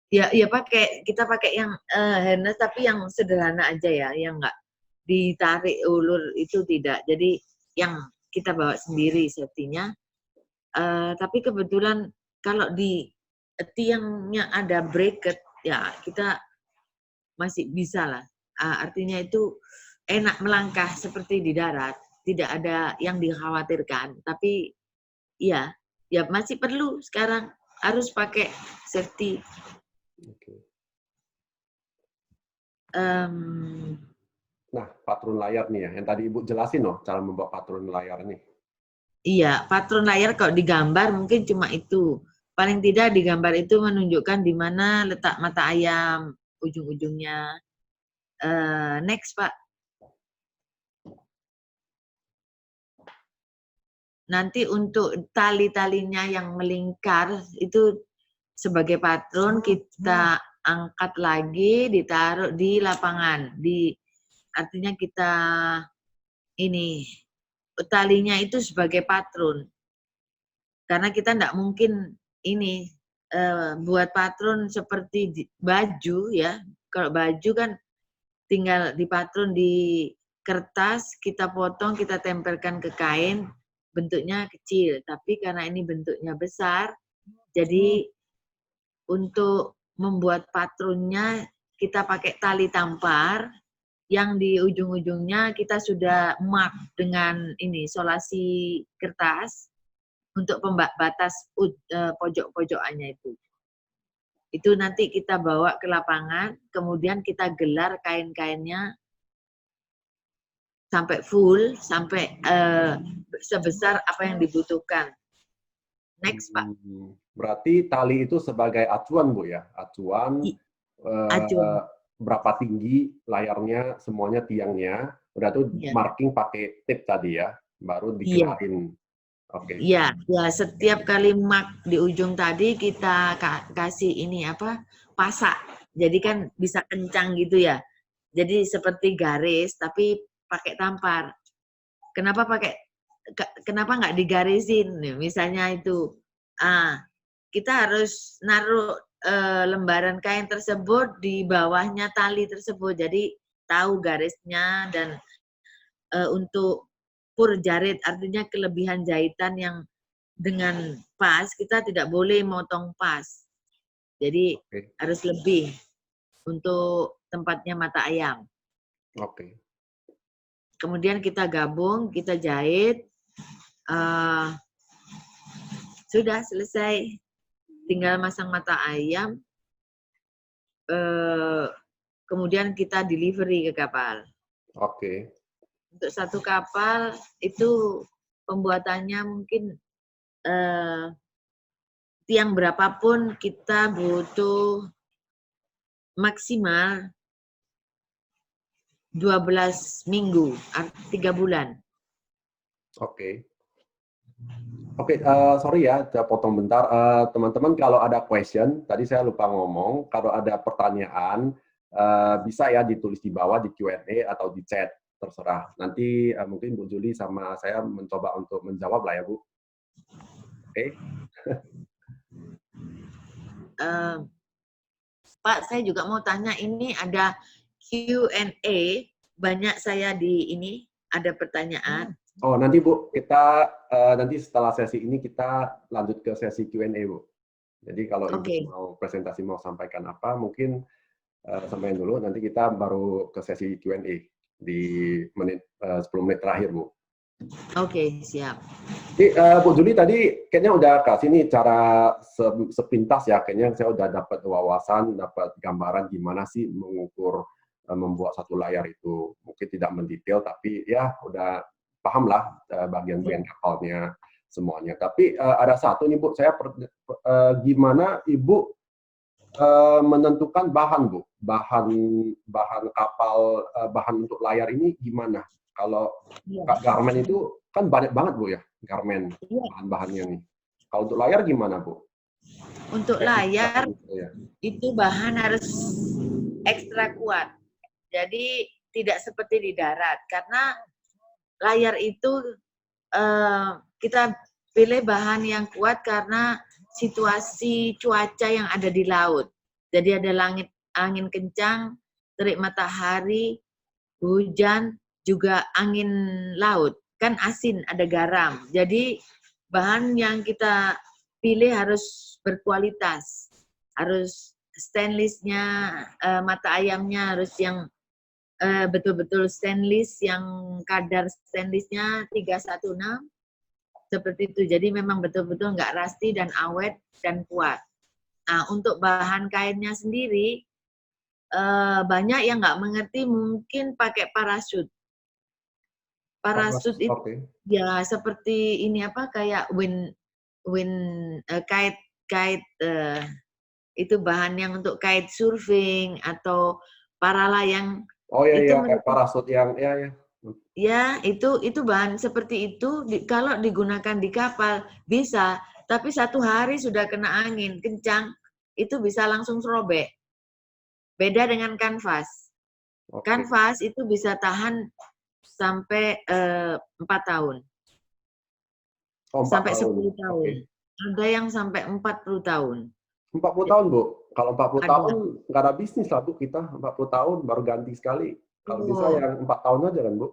ya pakai, kita pakai yang harness tapi yang sederhana aja ya, yang enggak ditarik ulur itu tidak. Jadi yang kita bawa sendiri safety-nya. Tapi kebetulan kalau di tiangnya ada bracket ya kita masih bisa lah. Artinya itu enak melangkah seperti di darat, tidak ada yang dikhawatirkan. Tapi ya masih perlu sekarang harus pakai safety. Nah, patron layar nih ya, yang tadi Ibu jelasin loh, cara membuat patron layar nih. Iya, patron layar kalau digambar mungkin cuma itu. Paling tidak di gambar itu menunjukkan di mana letak mata ayam, ujung-ujungnya. Next, Pak. Nanti untuk tali-talinya yang melingkar, itu sebagai patron kita angkat lagi, ditaruh di lapangan. Artinya kita ini, talinya itu sebagai patron. Karena kita tidak mungkin ini buat patron seperti baju ya. Kalau baju kan tinggal dipatron di kertas, kita potong, kita tempelkan ke kain, bentuknya kecil. Tapi karena ini bentuknya besar, jadi untuk membuat patronnya kita pakai tali tampar yang di ujung-ujungnya kita sudah mark dengan ini solasi kertas untuk batas pojok-pojokannya itu. Itu nanti kita bawa ke lapangan, kemudian kita gelar kain-kainnya sampai full, sampai sebesar apa yang dibutuhkan. Next, Pak. Berarti tali itu sebagai acuan, Bu ya? Acuan, Acuan. berapa tinggi layarnya, semuanya tiangnya. Udah tuh Ya. marking pakai tape tadi ya, baru Iya. digelarin. Oke. Ya, ya setiap kali mark di ujung tadi kita kasih ini apa pasak. Jadi kan bisa kencang gitu ya. Jadi seperti garis tapi pakai tampar. Kenapa kenapa nggak digarisin? Misalnya itu, kita harus naruh lembaran kain tersebut di bawahnya tali tersebut. Jadi tahu garisnya dan untuk pur jarit artinya kelebihan jahitan yang dengan pas, kita tidak boleh motong pas. Jadi Oke. harus lebih untuk tempatnya mata ayam. Oke. Kemudian kita gabung, kita jahit. Sudah selesai. Tinggal masang mata ayam. Kemudian kita delivery ke kapal. Oke. Untuk satu kapal itu pembuatannya mungkin tiang berapapun kita butuh maksimal 12 minggu, 3 bulan. Oke. Oke, sorry ya, saya potong bentar. Teman-teman, kalau ada question, tadi saya lupa ngomong, kalau ada pertanyaan, bisa ya ditulis di bawah di Q&A atau di chat, terserah. Nanti mungkin Bu Juli sama saya mencoba untuk menjawab lah ya, Bu. Oke. Pak, saya juga mau tanya, ini ada Q&A, banyak saya di ini, ada pertanyaan. Oh, nanti Bu, kita nanti setelah sesi ini kita lanjut ke sesi Q&A, Bu. Jadi kalau Ibu mau presentasi mau sampaikan apa, mungkin sampaikan dulu, nanti kita baru ke sesi Q&A di 10 menit terakhir, Bu. Oke, siap. Jadi, Bu Juli tadi kayaknya udah kasih nih cara sepintas ya, kayaknya saya udah dapat wawasan, dapat gambaran gimana sih mengukur, membuat satu layar itu. Mungkin tidak mendetail, tapi ya udah paham lah bagian-bagian kapalnya semuanya. Tapi ada satu nih Bu, saya gimana Ibu menentukan bahan Bu, bahan kapal, bahan untuk layar ini gimana? Kalau garmen itu kan banyak banget Bu ya, garmen bahan-bahannya nih. Kalau untuk layar gimana Bu? Untuk layar itu bahan harus ekstra kuat. Jadi tidak seperti di darat karena layar itu kita pilih bahan yang kuat karena situasi cuaca yang ada di laut. Jadi ada angin kencang, terik matahari, hujan, juga angin laut. Kan asin, ada garam. Jadi bahan yang kita pilih harus berkualitas. Harus stainless-nya, mata ayamnya harus yang betul-betul stainless, yang kadar stainless-nya 316 seperti itu. Jadi memang betul-betul nggak rusty dan awet dan kuat. Nah, untuk bahan kainnya sendiri banyak yang nggak mengerti, mungkin pakai parasut. Parasut itu ya seperti ini apa kayak kite itu bahan yang untuk kite surfing atau paralayang. Oh ya, itu ya kayak parasut yang ya. Ya, itu bahan seperti itu kalau digunakan di kapal bisa, tapi satu hari sudah kena angin kencang, itu bisa langsung robek. Beda dengan kanvas. Kanvas itu bisa tahan sampai 4 tahun. Oh, 4 sampai tahun. 10 tahun. Ada yang sampai 40 tahun. 40 tahun, Bu? Kalau 40 Ada. tahun, nggak ada bisnis lah, Bu, kita. 40 tahun baru ganti sekali. Kalau bisa yang 4 tahun aja kan, Bu?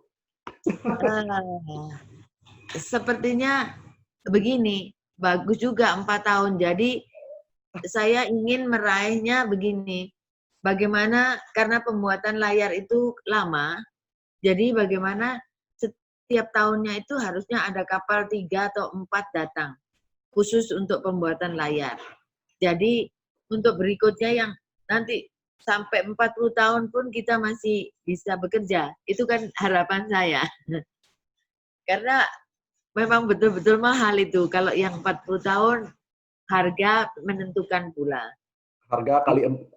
Sepertinya begini, bagus juga 4 tahun. Jadi saya ingin meraihnya begini. Bagaimana, karena pembuatan layar itu lama, jadi bagaimana setiap tahunnya itu harusnya ada kapal 3 atau 4 datang, khusus untuk pembuatan layar. Jadi untuk berikutnya yang nanti sampai 40 tahun pun kita masih bisa bekerja. Itu kan harapan saya. Karena memang betul-betul mahal itu. Kalau yang 40 tahun, harga menentukan pula. Harga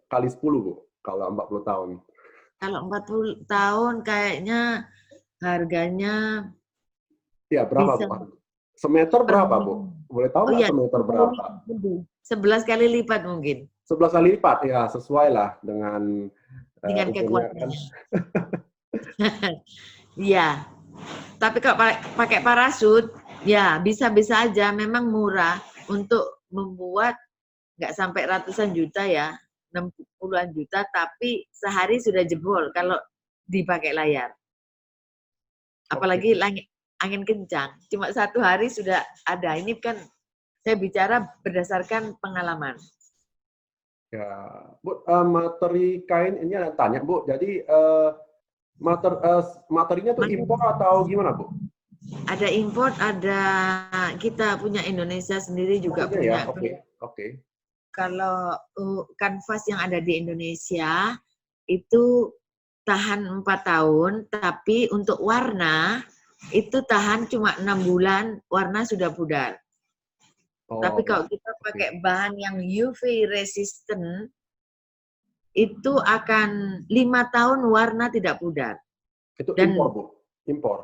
kali 10, Bu, kalau 40 tahun. Kalau 40 tahun kayaknya harganya ya berapa, bisa Bu? Semeter per berapa, Bu? bulan. Boleh tahu Oh nggak iya, semeter berapa? 11 kali lipat mungkin 11 kali lipat, ya sesuai lah dengan dengan umumnya kan. kekuatannya. Iya, tapi kalau pakai parasut, ya bisa-bisa aja memang murah untuk membuat nggak sampai ratusan juta ya, 60-an juta, tapi sehari sudah jebol kalau dipakai layar. Apalagi angin kencang, cuma 1 hari sudah ada. Ini kan saya bicara berdasarkan pengalaman. Ya, Bu, materi kain ini ada tanya, Bu. Jadi materinya tuh impor atau gimana, Bu? Ada import, ada kita punya Indonesia sendiri juga Maksudnya ya, punya. oke. Kalau kanvas yang ada di Indonesia itu tahan 4 tahun, tapi untuk warna itu tahan cuma 6 bulan, warna sudah pudar. Tapi kalau kita pakai bahan yang UV resistant, itu akan 5 tahun warna tidak pudar. Itu Dan impor, Bu? Impor?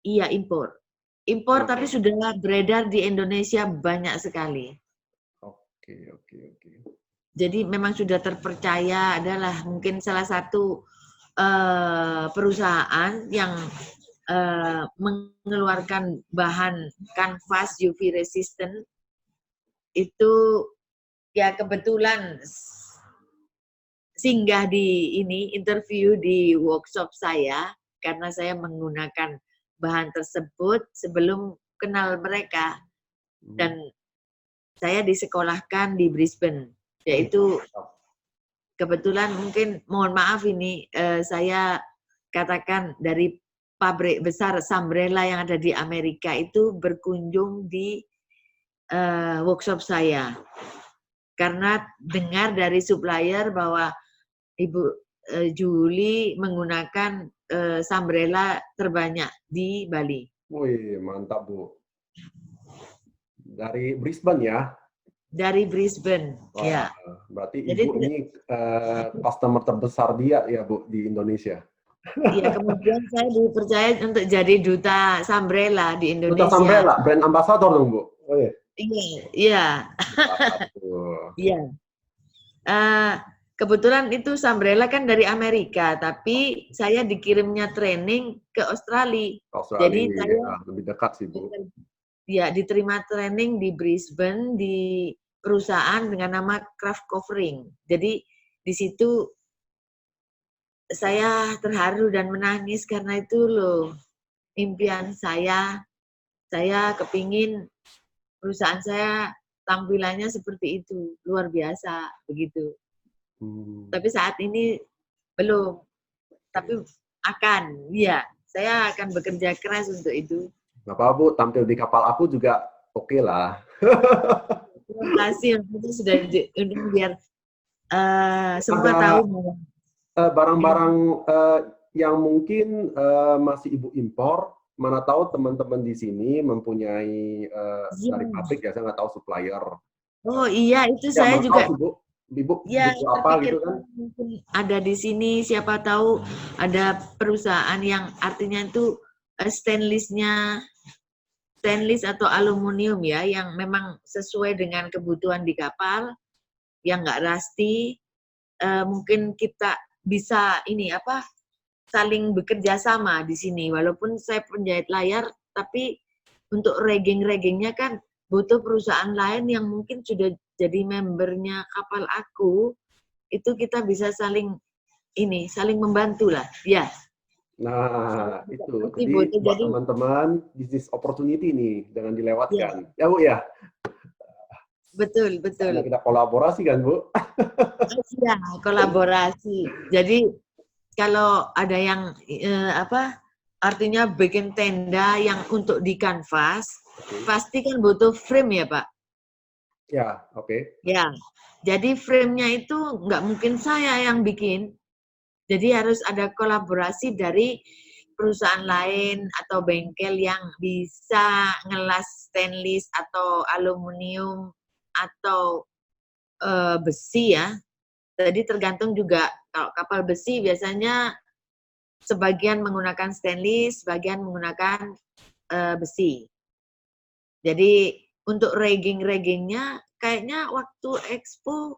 Iya, impor. Impor tapi sudah beredar di Indonesia banyak sekali. Oke. Jadi memang sudah terpercaya, adalah mungkin salah satu perusahaan yang mengeluarkan bahan kanvas UV resistant itu ya kebetulan singgah di ini interview di workshop saya karena saya menggunakan bahan tersebut sebelum kenal mereka, dan saya disekolahkan di Brisbane, yaitu kebetulan mungkin mohon maaf ini saya katakan dari pabrik besar Sambrella yang ada di Amerika itu berkunjung di workshop saya karena dengar dari supplier bahwa Ibu Juli menggunakan Sambrella terbanyak di Bali. Wih, mantap, Bu. Dari Brisbane ya? Dari Brisbane, ya. Berarti Jadi, Ibu ini customer terbesar dia ya, Bu, di Indonesia? Iya, kemudian saya dipercaya untuk jadi duta Sambrella di Indonesia. Duta Sambrella, brand ambassador dong, Bu? Oh iya. Iya. Iya. Kebetulan itu Sambrella kan dari Amerika, tapi saya dikirimnya training ke Australia. Jadi saya lebih dekat sih, Bu. Ya, diterima training di Brisbane di perusahaan dengan nama Craft Covering. Jadi di situ saya terharu dan menangis karena itu loh impian saya. Saya kepingin perusahaan saya tampilannya seperti itu, luar biasa begitu. Tapi saat ini belum, tapi akan, ya, saya akan bekerja keras untuk itu. Nggak apa-apa, Bu, tampil di kapal aku juga oke lah. Terima kasih, itu sudah diundang biar semua tahu. Barang-barang yang mungkin masih Ibu impor, mana tahu teman-teman di sini mempunyai dari pabrik ya, saya nggak tahu supplier. Oh iya, itu Ya, saya juga. tahu, Ibu Ya, butuh apa gitu kan? mungkin ada di sini, siapa tahu ada perusahaan yang artinya itu stainless atau aluminium ya, yang memang sesuai dengan kebutuhan di kapal, yang nggak rusty. Mungkin kita bisa ini apa, saling bekerja sama di sini. Walaupun saya penjahit layar, tapi untuk rigging-riggingnya kan butuh perusahaan lain yang mungkin sudah jadi membernya kapal aku, itu kita bisa saling membantu lah, ya. Nah, itu. Jadi buat teman-teman, bisnis opportunity nih, jangan dilewatkan. Ya, Bu ya? Betul. Karena kita kolaborasi kan, Bu? Ya, kolaborasi. Jadi kalau ada yang artinya bikin tenda yang untuk di kanvas, pasti kan butuh frame ya, Pak? Ya, oke. Ya, jadi frame-nya itu nggak mungkin saya yang bikin. Jadi harus ada kolaborasi dari perusahaan lain atau bengkel yang bisa ngelas stainless atau aluminium atau besi ya. Jadi tergantung juga, kalau kapal besi biasanya sebagian menggunakan stainless, sebagian menggunakan besi. Jadi untuk ragging-raggingnya kayaknya waktu expo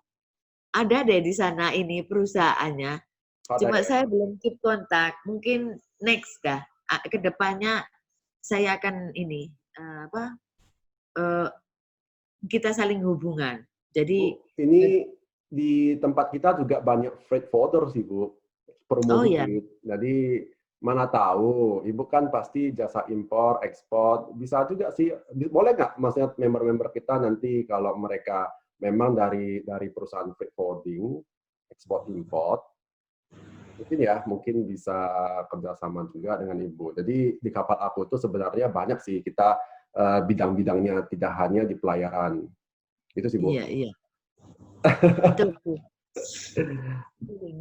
ada deh di sana ini perusahaannya. Ada Cuma ya? saya belum keep kontak. Mungkin next dah. Ke depannya saya akan ini kita saling hubungan. Jadi Bu, ini di tempat kita juga banyak freight forwarder sih, Bu. Promo oh ya, dikit. Jadi mana tahu, Ibu kan pasti jasa impor, ekspor, bisa juga sih. Boleh nggak, maksudnya member-member kita nanti kalau mereka memang dari perusahaan freight forwarding, ekspor import, mungkin bisa kerjasama juga dengan Ibu. Jadi di kapal aku itu sebenarnya banyak sih kita bidang-bidangnya, tidak hanya di pelayaran. Itu sih, Bu. iya iya. Betul. Betul.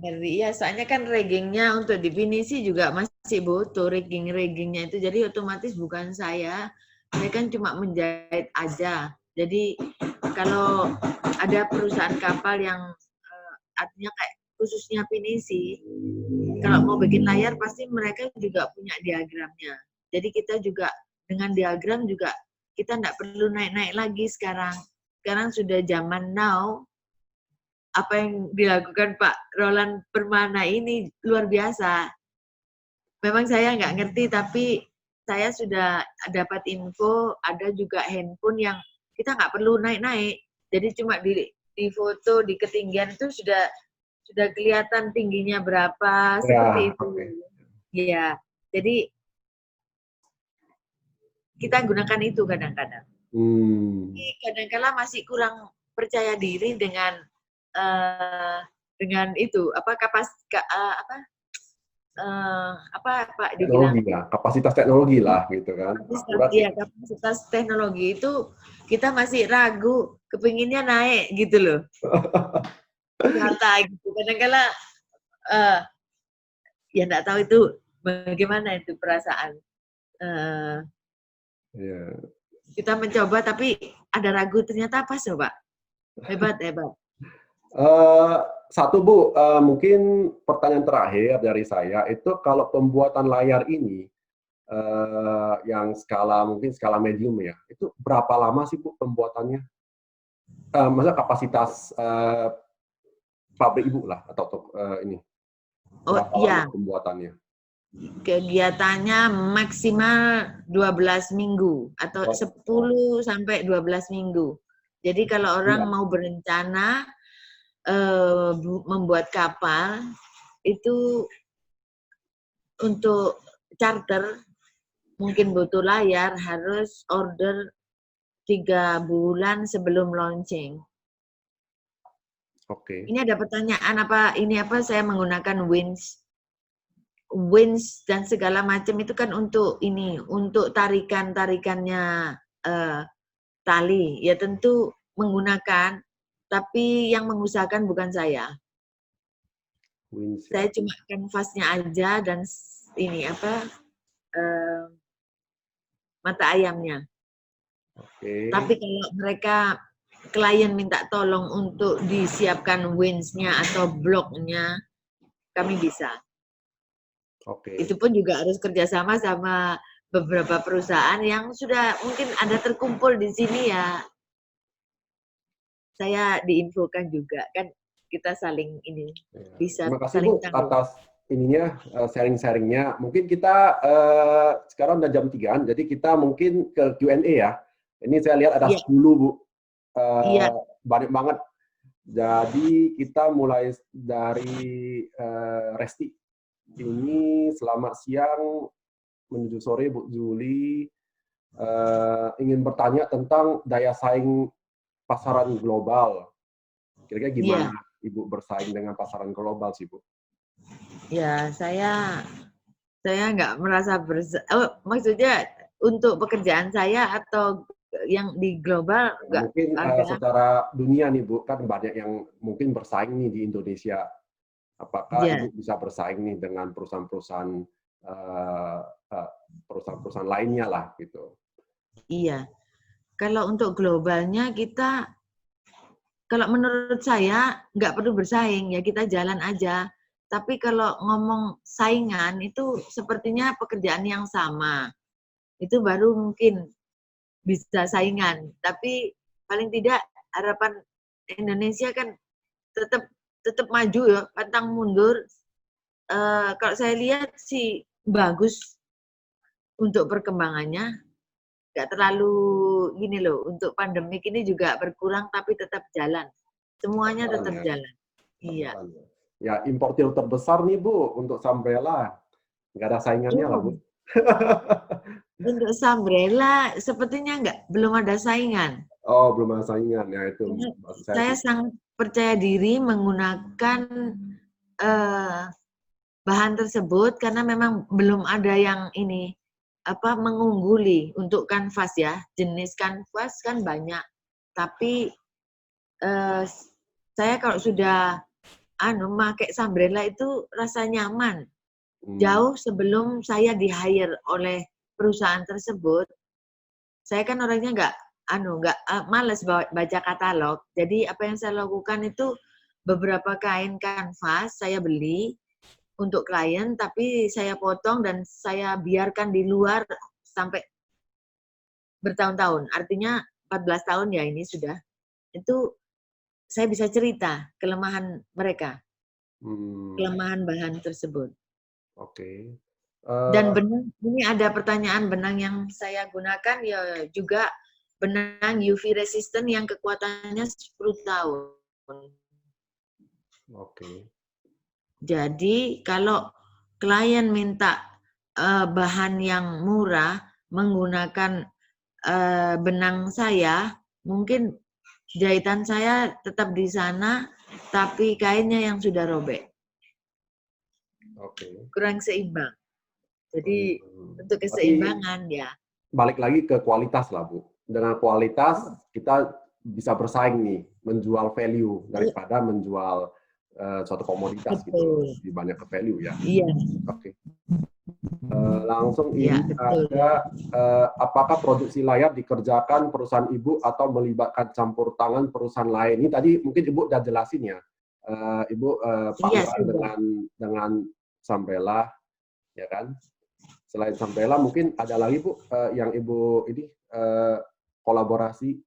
Ngeri ya, soalnya kan raggingnya untuk definisi juga masih butuh raggingnya itu, jadi otomatis bukan saya kan cuma menjahit aja. Jadi kalau ada perusahaan kapal yang artinya kayak khususnya finisi, kalau mau bikin layar pasti mereka juga punya diagramnya. Jadi kita juga dengan diagram juga kita nggak perlu naik-naik lagi sekarang. Sekarang sudah zaman now, apa yang dilakukan Pak Roland Permana ini luar biasa. Memang saya nggak ngerti, tapi saya sudah dapat info ada juga handphone yang kita nggak perlu naik-naik. Jadi cuma di foto di ketinggian itu sudah kelihatan tingginya berapa, seperti Ya, itu. oke. Iya. Jadi kita gunakan itu kadang-kadang. Kadang-kala masih kurang percaya diri dengan itu apa Pak dibilang Teknologi ya, kapasitas teknologi lah gitu kan. Akurat ya, gitu. kapasitas teknologi itu kita masih ragu, kepinginnya naik gitu loh. Nyata gitu. Kadang-kala ya enggak tahu itu bagaimana itu perasaan. Yeah. Kita mencoba tapi ada ragu, ternyata pas loh Pak. Hebat, hebat. Satu Bu, mungkin pertanyaan terakhir dari saya itu kalau pembuatan layar ini yang mungkin skala medium ya, itu berapa lama sih Bu pembuatannya? Maksudnya kapasitas pabrik Ibu lah atau ini Oh berapa lama iya, pembuatannya? kegiatannya maksimal 12 minggu atau 10 sampai 12 minggu. Jadi kalau orang mau berencana membuat kapal itu untuk charter mungkin butuh layar harus order 3 bulan sebelum launching. Oke. Ini ada pertanyaan saya menggunakan winch dan segala macam itu kan untuk tarikannya tali. Ya tentu menggunakan, tapi yang mengusahakan bukan saya. Winch ya. Saya cuma kanvasnya aja dan mata ayamnya. Oke. Tapi kalau klien minta tolong untuk disiapkan winch-nya atau bloknya, kami bisa. Oke. Itu pun juga harus kerjasama sama beberapa perusahaan yang sudah mungkin ada terkumpul di sini ya. Saya diinfokan juga kan kita saling ini bisa Terima kasih saling Bu tanggung. atas sharing-sharingnya. Mungkin kita sekarang udah jam 3, jadi kita mungkin ke Q&A ya. Ini saya lihat ada 10 Bu. Iya. Banyak banget. Jadi kita mulai dari Resti. Ini selamat siang menuju sore Bu Juli. Ingin bertanya tentang daya saing pasaran global. Kira-kira gimana Ibu bersaing dengan pasaran global sih Bu? Ya, saya nggak merasa maksudnya untuk pekerjaan saya atau yang di global nggak Mungkin ada. secara dunia nih Bu, kan banyak yang mungkin bersaing nih di Indonesia. Apakah Ibu bisa bersaing nih dengan perusahaan-perusahaan lainnya lah gitu? Iya. Kalau untuk globalnya kalau menurut saya nggak perlu bersaing, ya kita jalan aja. Tapi kalau ngomong saingan itu sepertinya pekerjaan yang sama. Itu baru mungkin bisa saingan. Tapi paling tidak harapan Indonesia kan tetap maju ya, pantang mundur. Kalau saya lihat sih bagus untuk perkembangannya, nggak terlalu gini loh. Untuk pandemik ini juga berkurang tapi tetap jalan, semuanya tetap jalan. Iya. Ya, importir terbesar nih Bu untuk Sambrella, nggak ada saingannya lah Bu. Untuk Sambrella sepertinya belum ada saingan. Oh, belum ada saingan ya itu. Saya sangat percaya diri menggunakan bahan tersebut karena memang belum ada yang ini mengungguli untuk kanvas ya. Jenis kanvas kan banyak, tapi saya kalau sudah pakai Sambrella itu rasa nyaman. Jauh sebelum saya di-hire oleh perusahaan tersebut, saya kan orangnya nggak males baca katalog. Jadi apa yang saya lakukan itu beberapa kain kanvas saya beli untuk klien, tapi saya potong dan saya biarkan di luar sampai bertahun-tahun. Artinya 14 tahun ya ini sudah. Itu saya bisa cerita kelemahan mereka, kelemahan bahan tersebut. Oke. Dan benang, ini ada pertanyaan benang yang saya gunakan ya juga benang UV resistant yang kekuatannya 10 tahun. Oke. Jadi kalau klien minta bahan yang murah menggunakan benang saya, mungkin jahitan saya tetap di sana, tapi kainnya yang sudah robek. Oke. Kurang seimbang. Jadi untuk keseimbangan ya. Balik lagi ke kualitas lah Bu. Dengan kualitas kita bisa bersaing nih, menjual value daripada menjual suatu komoditas. Betul. Gitu. Lebih banyak ke value ya. Iya. Oke. Langsung ini ada apakah produksi layar dikerjakan perusahaan Ibu atau melibatkan campur tangan perusahaan lain? Ini tadi mungkin Ibu udah jelasin ya. Ibu partner dengan Sambrella, ya kan? Selain Sambrella mungkin ada lagi Bu yang Ibu ini kolaborasi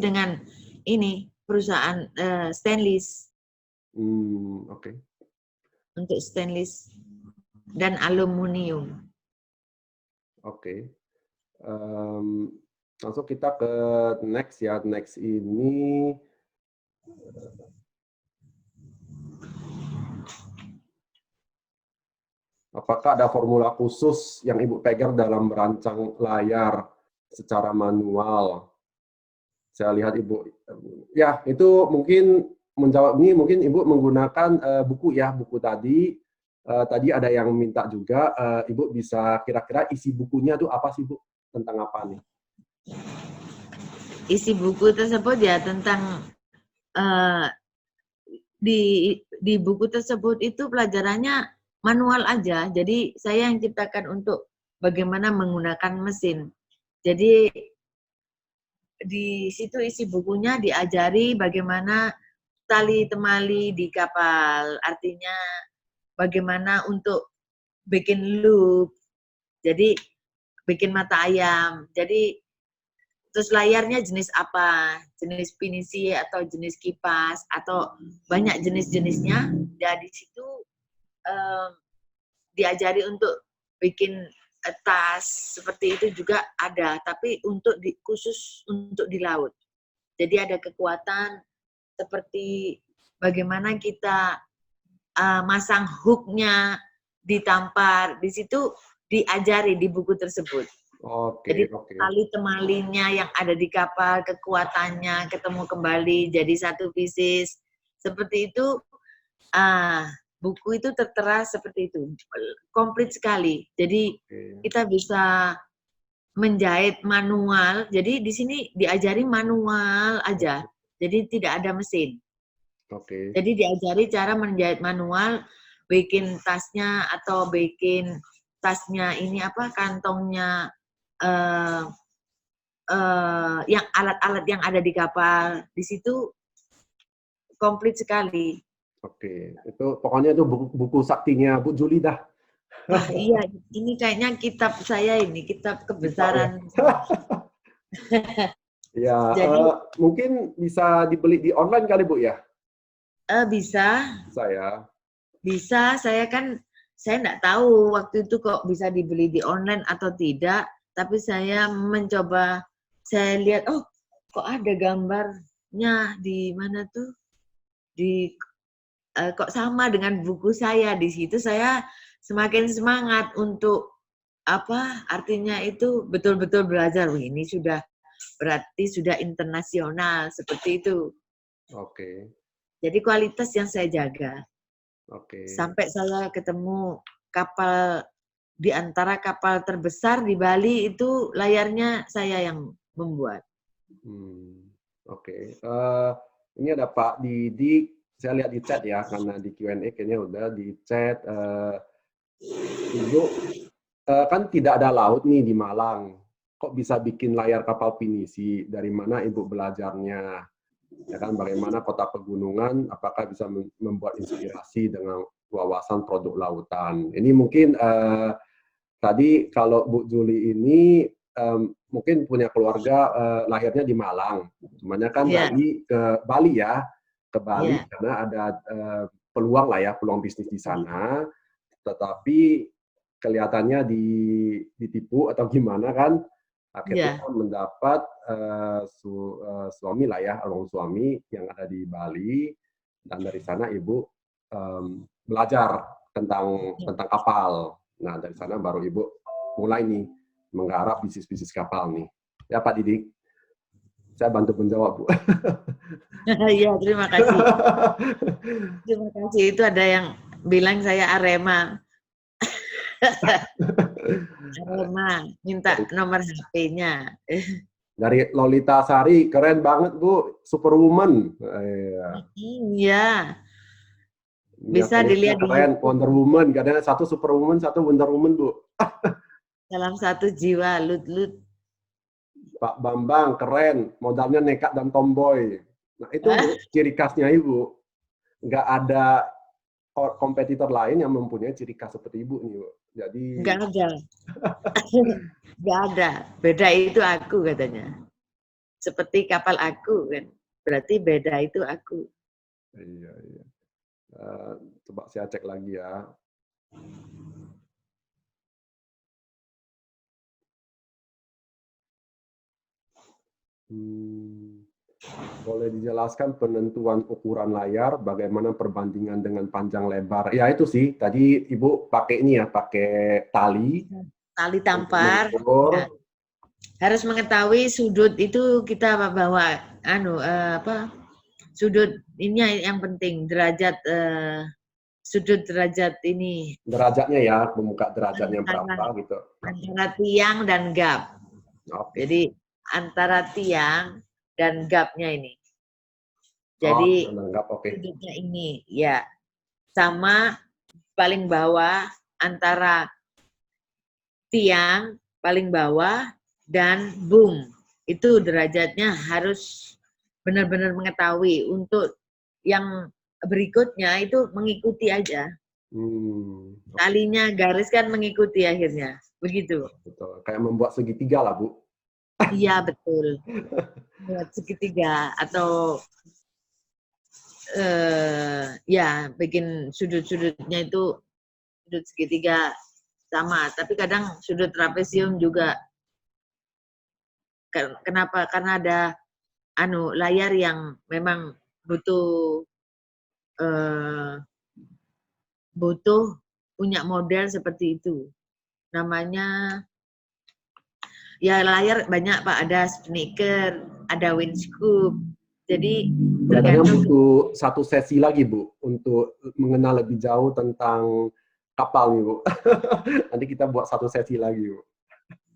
dengan ini perusahaan stainless. Oke. Untuk stainless dan aluminium. Oke. Langsung kita ke next ya. Next ini apakah ada formula khusus yang Ibu pegang dalam merancang layar secara manual? Saya lihat Ibu, ya itu mungkin menjawab ini mungkin Ibu menggunakan buku ya, buku tadi. Tadi ada yang minta juga, Ibu bisa kira-kira isi bukunya itu apa sih Bu? Tentang apa nih? Isi buku tersebut ya tentang di buku tersebut itu pelajarannya manual aja. Jadi saya yang ciptakan untuk bagaimana menggunakan mesin. Jadi di situ isi bukunya diajari bagaimana tali temali di kapal, artinya bagaimana untuk bikin loop, jadi bikin mata ayam. Jadi terus layarnya jenis apa, jenis pinisi atau jenis kipas atau banyak jenis-jenisnya. Dan di situ diajari untuk bikin tas seperti itu juga ada, tapi untuk khusus untuk di laut. Jadi ada kekuatan seperti bagaimana kita masang hooknya ditampar, di situ diajari di buku tersebut. Jadi tali temalinya yang ada di kapal, kekuatannya ketemu kembali jadi satu pieces. Seperti itu, buku itu tertera seperti itu, komplit sekali. Jadi kita bisa menjahit manual. Jadi di sini diajari manual aja. Jadi tidak ada mesin. Jadi diajari cara menjahit manual, bikin tasnya atau bikin tasnya ini kantongnya, yang alat-alat yang ada di kapal. Di situ komplit sekali. Oke, itu pokoknya itu buku saktinya Bu Juli dah. Wah, iya, ini kayaknya kitab saya ini, kitab Kitab ya. kebesaran. Ya, Jadi mungkin bisa dibeli di online kali Bu ya? bisa, Saya. bisa. Saya nggak tahu waktu itu kok bisa dibeli di online atau tidak. Tapi saya mencoba, saya lihat, oh kok ada gambarnya di mana tuh? Di kok sama dengan buku saya. Di situ saya semakin semangat untuk apa artinya itu betul-betul belajar. Wih, ini sudah berarti sudah internasional seperti itu. Oke. Jadi kualitas yang saya jaga. Oke. Sampai saya ketemu kapal di antara kapal terbesar di Bali itu layarnya saya yang membuat. Oke. Ini ada Pak Didik. Saya lihat di chat ya, karena di Q&A kayaknya udah di chat. Ibu, kan tidak ada laut nih di Malang. Kok bisa bikin layar kapal pinisi? Dari mana Ibu belajarnya? Ya kan, bagaimana kota pegunungan? Apakah bisa membuat inspirasi dengan wawasan produk lautan? Ini mungkin tadi kalau Bu Juli ini mungkin punya keluarga lahirnya di Malang, cuman kan Ya, tadi ke Bali ya, ke Bali ya, karena ada peluang lah ya, peluang bisnis di sana, tetapi kelihatannya ditipu atau gimana kan, akhirnya ya, mendapat suami lah ya, orang suami yang ada di Bali, dan dari sana Ibu belajar tentang ya. tentang kapal. Nah, dari sana baru Ibu mulai nih menggarap bisnis-bisnis kapal nih. Ya Pak Didik, saya bantu menjawab Bu. Iya, terima kasih. Terima kasih. Itu ada yang bilang saya Arema. Arema, minta dari, nomor HP-nya. dari Lolita Sari, keren banget Bu, superwoman. Iya, Mia bisa Khalifa dilihat di keren, YouTube. Wonder Woman, kadang satu superwoman, satu Wonder Woman Bu. Dalam satu jiwa, Lut-Lut. Pak Bambang keren, modalnya nekat dan tomboy. Nah itu Bu, ciri khasnya Ibu. Nggak ada kompetitor lain yang mempunyai ciri khas seperti Ibu nih Bu. Jadi Nggak ada. Nggak ada. Beda itu aku katanya. Seperti kapal aku kan. Berarti beda itu aku. iya, iya. Coba saya cek lagi ya. Boleh dijelaskan penentuan ukuran layar, bagaimana perbandingan dengan panjang lebar? Ya itu sih, tadi Ibu pakai ini ya, pakai tali Tali untuk tampar. mengukur. Ya. Harus mengetahui sudut itu kita bawa sudut ini yang penting derajat sudut derajat ini Derajatnya ya, membuka derajatnya antara berapa gitu. antara tiang dan gap. Oke. Jadi antara tiang dan gapnya ini. Oh, Jadi menganggap oke. sudutnya ini ya sama paling bawah antara tiang paling bawah dan boom. Itu derajatnya harus benar-benar mengetahui. Untuk yang berikutnya itu mengikuti aja. Oke. Talinya garis kan mengikuti akhirnya. Begitu. Betul. Kayak membuat segitiga lah, Bu. Iya, betul. Buat segitiga atau ya bikin sudut-sudutnya itu sudut segitiga sama. Tapi kadang sudut trapesium juga. Kenapa? Karena ada layar yang memang butuh butuh punya model seperti itu. Namanya ya layar banyak Pak, ada spinnaker, ada windscope. Jadi Kelihatannya tergantung. butuh satu sesi lagi, Bu, untuk mengenal lebih jauh tentang kapal nih, Bu. Nanti kita buat satu sesi lagi, Bu.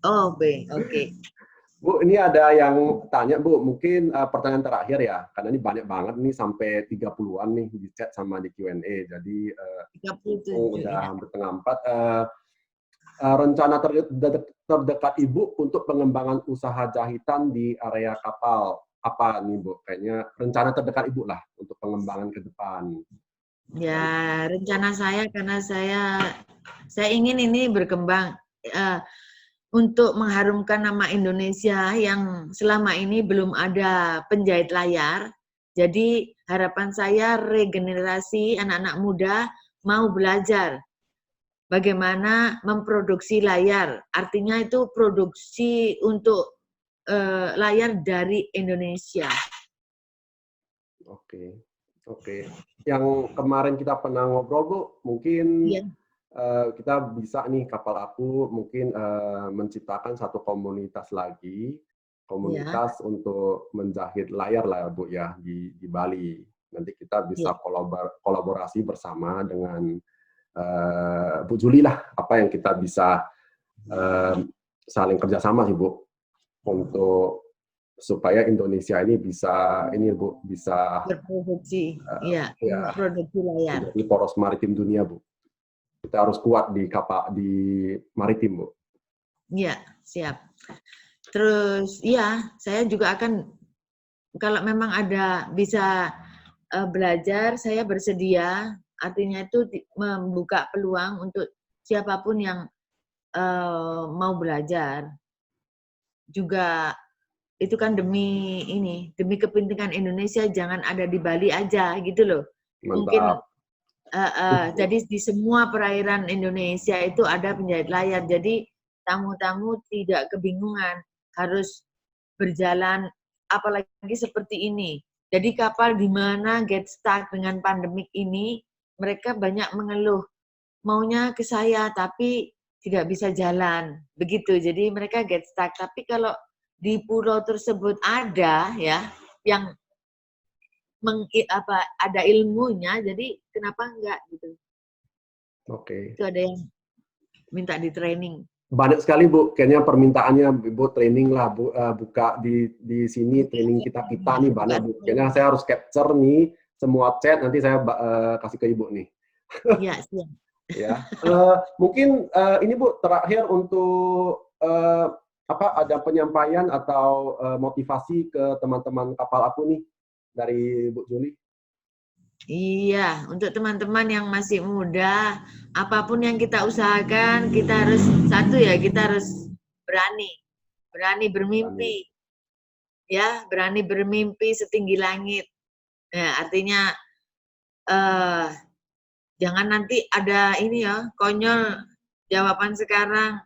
Oh, oke. Bu, ini ada yang tanya, Bu, mungkin pertanyaan terakhir ya, karena ini banyak banget nih, sampai 30-an nih di chat sama di Q&A, jadi 37 udah ya. hampir setengah 4. Rencana terdekat Ibu untuk pengembangan usaha jahitan di area kapal, apa nih Bu? Kayaknya rencana terdekat Ibu lah untuk pengembangan ke depan. Ya, rencana saya karena saya saya ingin ini berkembang untuk mengharumkan nama Indonesia yang selama ini belum ada penjahit layar. Jadi harapan saya regenerasi anak-anak muda mau belajar bagaimana memproduksi layar. Artinya itu produksi untuk layar dari Indonesia. Oke, oke. Yang kemarin kita pernah ngobrol, Bu, mungkin Iya, kita bisa nih kapal aku mungkin menciptakan satu komunitas lagi, iya, komunitas untuk menjahit layar lah Bu ya di Bali. Nanti kita iya. bisa kolaborasi bersama dengan Bu Juli lah, apa yang kita bisa saling kerjasama sih Bu untuk supaya Indonesia ini bisa ini Bu bisa Berproduksi, iya, ya produksi layar. menjadi poros maritim dunia Bu. Kita harus kuat di kapal di maritim Bu. Iya, siap. Terus ya, saya juga akan kalau memang ada bisa belajar, saya bersedia. Artinya itu membuka peluang untuk siapapun yang mau belajar. Juga itu kan demi ini, demi kepentingan Indonesia, jangan ada di Bali aja gitu loh. Mungkin Mantap. jadi di semua perairan Indonesia itu ada penjahit layar. Jadi tamu-tamu tidak kebingungan harus berjalan apalagi seperti ini. Jadi kapal di mana get stuck dengan pandemik ini, mereka banyak mengeluh maunya ke saya tapi tidak bisa jalan. Begitu. Jadi mereka get stuck. Tapi kalau di pulau tersebut ada ya yang ada ilmunya, jadi kenapa enggak gitu. Oke. Itu ada yang minta di training. Banyak sekali Bu, kayaknya permintaannya Bu training lah Bu, buka di sini training kita nih banyak Bu. Kayaknya saya harus capture nih semua chat nanti saya kasih ke Ibu nih. Iya, siap. Ya. Mungkin ini Bu terakhir untuk apa ada penyampaian atau motivasi ke teman-teman kapal aku nih dari Bu Juli. Iya, untuk teman-teman yang masih muda, apapun yang kita usahakan, kita harus satu ya, kita harus berani, berani Amin. bermimpi, ya, berani bermimpi setinggi langit. Nah, artinya eh, jangan nanti ada ini ya, konyol jawaban sekarang.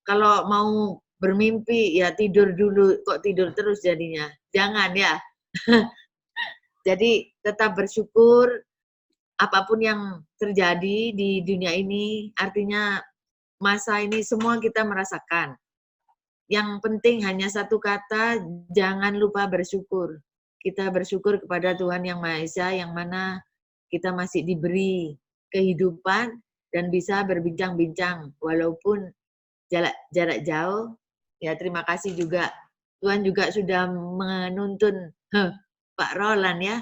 Kalau mau bermimpi ya tidur dulu, kok tidur terus jadinya. Jangan ya. Jadi tetap bersyukur apapun yang terjadi di dunia ini, artinya masa ini semua kita merasakan. Yang penting hanya satu kata, jangan lupa bersyukur. Kita bersyukur kepada Tuhan Yang Maha Esa, yang mana kita masih diberi kehidupan dan bisa berbincang-bincang walaupun jarak jauh. Ya terima kasih juga. Tuhan juga sudah menuntun Pak Roland ya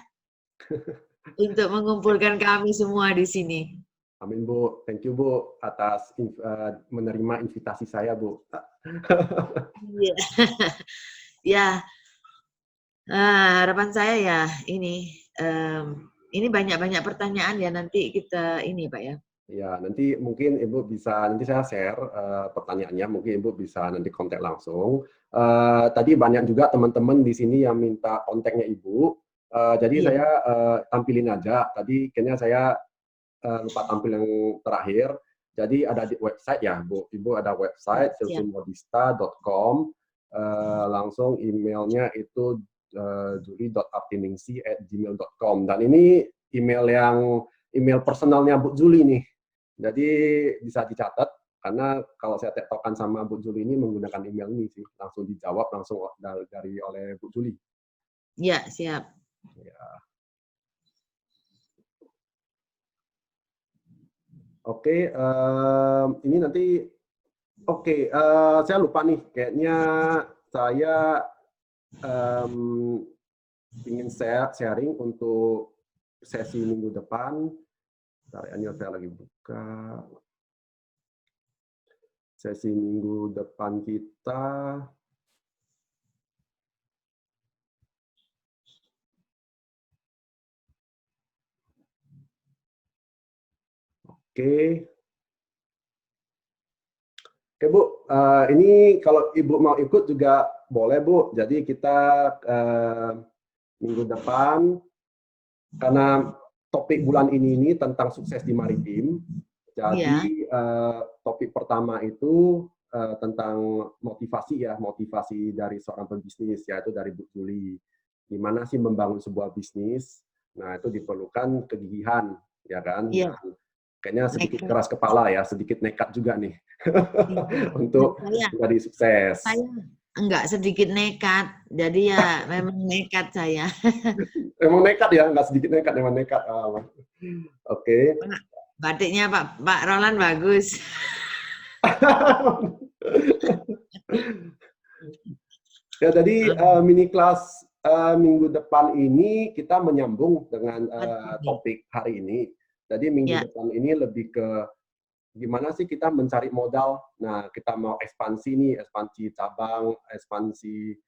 untuk mengumpulkan kami semua di sini. Amin Bu, thank you Bu atas menerima invitasi saya Bu. Iya. Ya, harapan saya ya ini banyak-banyak pertanyaan ya nanti kita ini Pak ya. Ya, nanti mungkin Ibu bisa, nanti saya share pertanyaannya, mungkin Ibu bisa nanti kontak langsung. Tadi banyak juga teman-teman di sini yang minta kontaknya Ibu, jadi Iya, saya tampilin aja. Tadi kayaknya saya lupa tampil yang terakhir. Jadi ada di website ya, Bu. Ibu ada website siap. silsumodista.com. Langsung emailnya itu juli.artiningsi@gmail.com. Dan ini email personalnya Bu Juli nih. Jadi bisa dicatat karena kalau saya tektokan sama Bu Juli ini menggunakan email ini sih, langsung dijawab langsung dari oleh Bu Juli. Iya, siap. Ya. Oke, ini nanti oke, saya lupa nih, kayaknya saya ingin sharing untuk sesi minggu depan. Tariannya saya lagi buka. Sesi minggu depan kita. Oke. Oke Bu, ini kalau Ibu mau ikut juga boleh Bu. Jadi kita minggu depan, karena topik bulan ini tentang sukses di maritim. Jadi topik pertama itu tentang motivasi ya, motivasi dari seorang pebisnis, yaitu dari Bu Juli. Gimana sih membangun sebuah bisnis? Nah, itu diperlukan kegigihan, ya kan? Iya. Dan kayaknya sedikit keras kepala ya, sedikit nekat juga nih untuk menjadi sukses. Saya enggak sedikit nekat, jadi ya memang nekat saya. Emang nekat ya, nggak sedikit nekat, emang nekat. Oke. Batiknya Pak Roland bagus. Ya, jadi mini kelas minggu depan ini kita menyambung dengan topik hari ini. Jadi minggu depan ini lebih ke gimana sih kita mencari modal. Nah, kita mau ekspansi nih, ekspansi cabang, ekspansi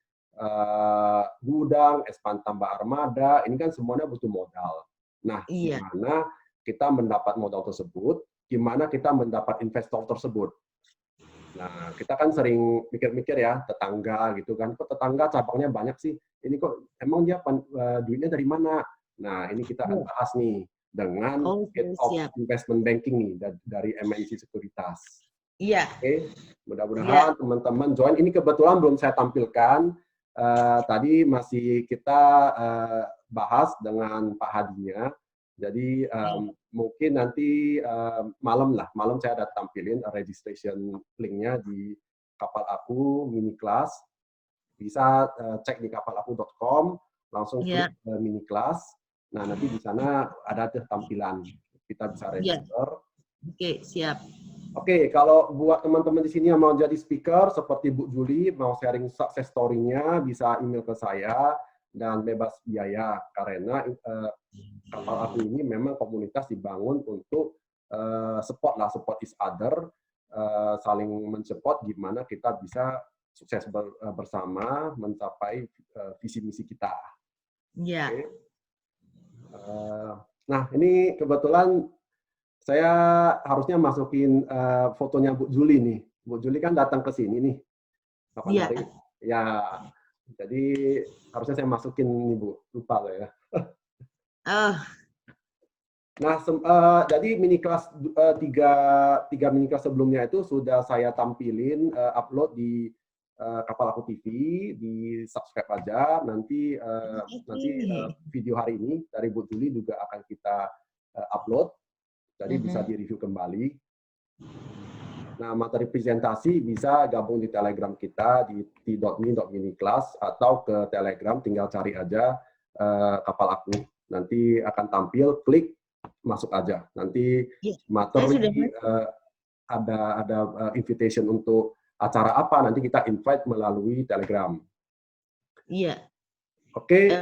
gudang, ekspansi tambah armada. Ini kan semuanya butuh modal. Nah, gimana kita mendapat modal tersebut? Gimana kita mendapat investor tersebut? Nah, kita kan sering mikir-mikir ya, tetangga gitu kan, kok tetangga cabangnya banyak sih, ini kok emang dia duitnya dari mana? Nah, ini kita akan bahas nih dengan Head of Investment Banking nih dari MNC Sekuritas. Iya. Oke, mudah-mudahan teman-teman join. Ini kebetulan belum saya tampilkan, tadi masih kita bahas dengan Pak Hadinya. Jadi mungkin nanti malam saya ada tampilin registration link-nya di Kapal Aku mini class. Bisa cek di kapalaku.com, langsung klik mini class. Nah, nanti di sana ada tampilan, kita bisa register. Oke, siap. Oke, kalau buat teman-teman di sini yang mau jadi speaker seperti Bu Juli, mau sharing success story-nya, bisa email ke saya dan bebas biaya, karena Kapal Aku ini memang komunitas dibangun untuk support each other, saling mensupport gimana kita bisa sukses bersama mencapai visi misi kita. Iya. Okay. Nah, ini kebetulan saya harusnya masukin fotonya Bu Juli nih. Bu Juli kan datang ke sini nih. Kapan hari? Ya. Jadi harusnya saya masukin nih Bu. Lupa loh ya. Nah, jadi mini kelas tiga mini kelas sebelumnya itu sudah saya tampilin, upload di Kapal Aku TV, di subscribe aja. Nanti video hari ini dari Bu Juli juga akan kita upload, jadi bisa di-review kembali. Nah, materi presentasi bisa gabung di Telegram kita di t.me/miniclass atau ke Telegram tinggal cari aja Kapal Aku. Nanti akan tampil, klik masuk aja. Nanti materi ada invitation untuk acara apa, nanti kita invite melalui Telegram. Iya. Oke,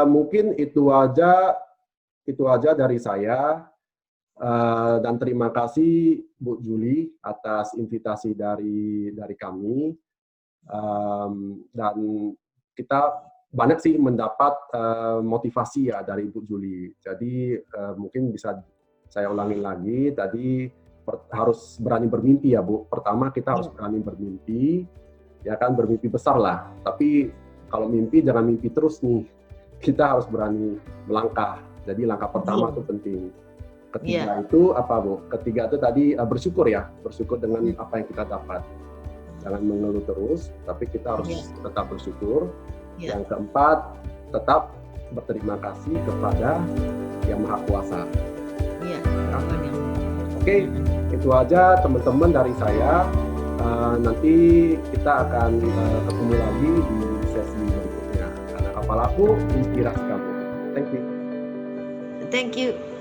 mungkin itu aja dari saya. Dan terima kasih Bu Juli atas invitasi dari kami. Dan kita banyak sih mendapat motivasi ya dari Bu Juli. Jadi mungkin bisa saya ulangin lagi. Tadi harus berani bermimpi ya Bu. Pertama kita harus berani bermimpi, ya kan, bermimpi besar lah. Tapi kalau mimpi jangan mimpi terus nih. Kita harus berani melangkah. Jadi langkah pertama itu penting. Ketiga itu apa Bu? Ketiga itu tadi bersyukur ya, bersyukur dengan apa yang kita dapat. Jangan mengeluh terus, tapi kita harus tetap bersyukur. Yang keempat, tetap berterima kasih kepada Yang Maha Kuasa. Oke, itu aja teman-teman dari saya. Nanti kita akan ketemu lagi di sesi berikutnya. Karena Kapal Aku inspirasi kamu. Thank you. Thank you.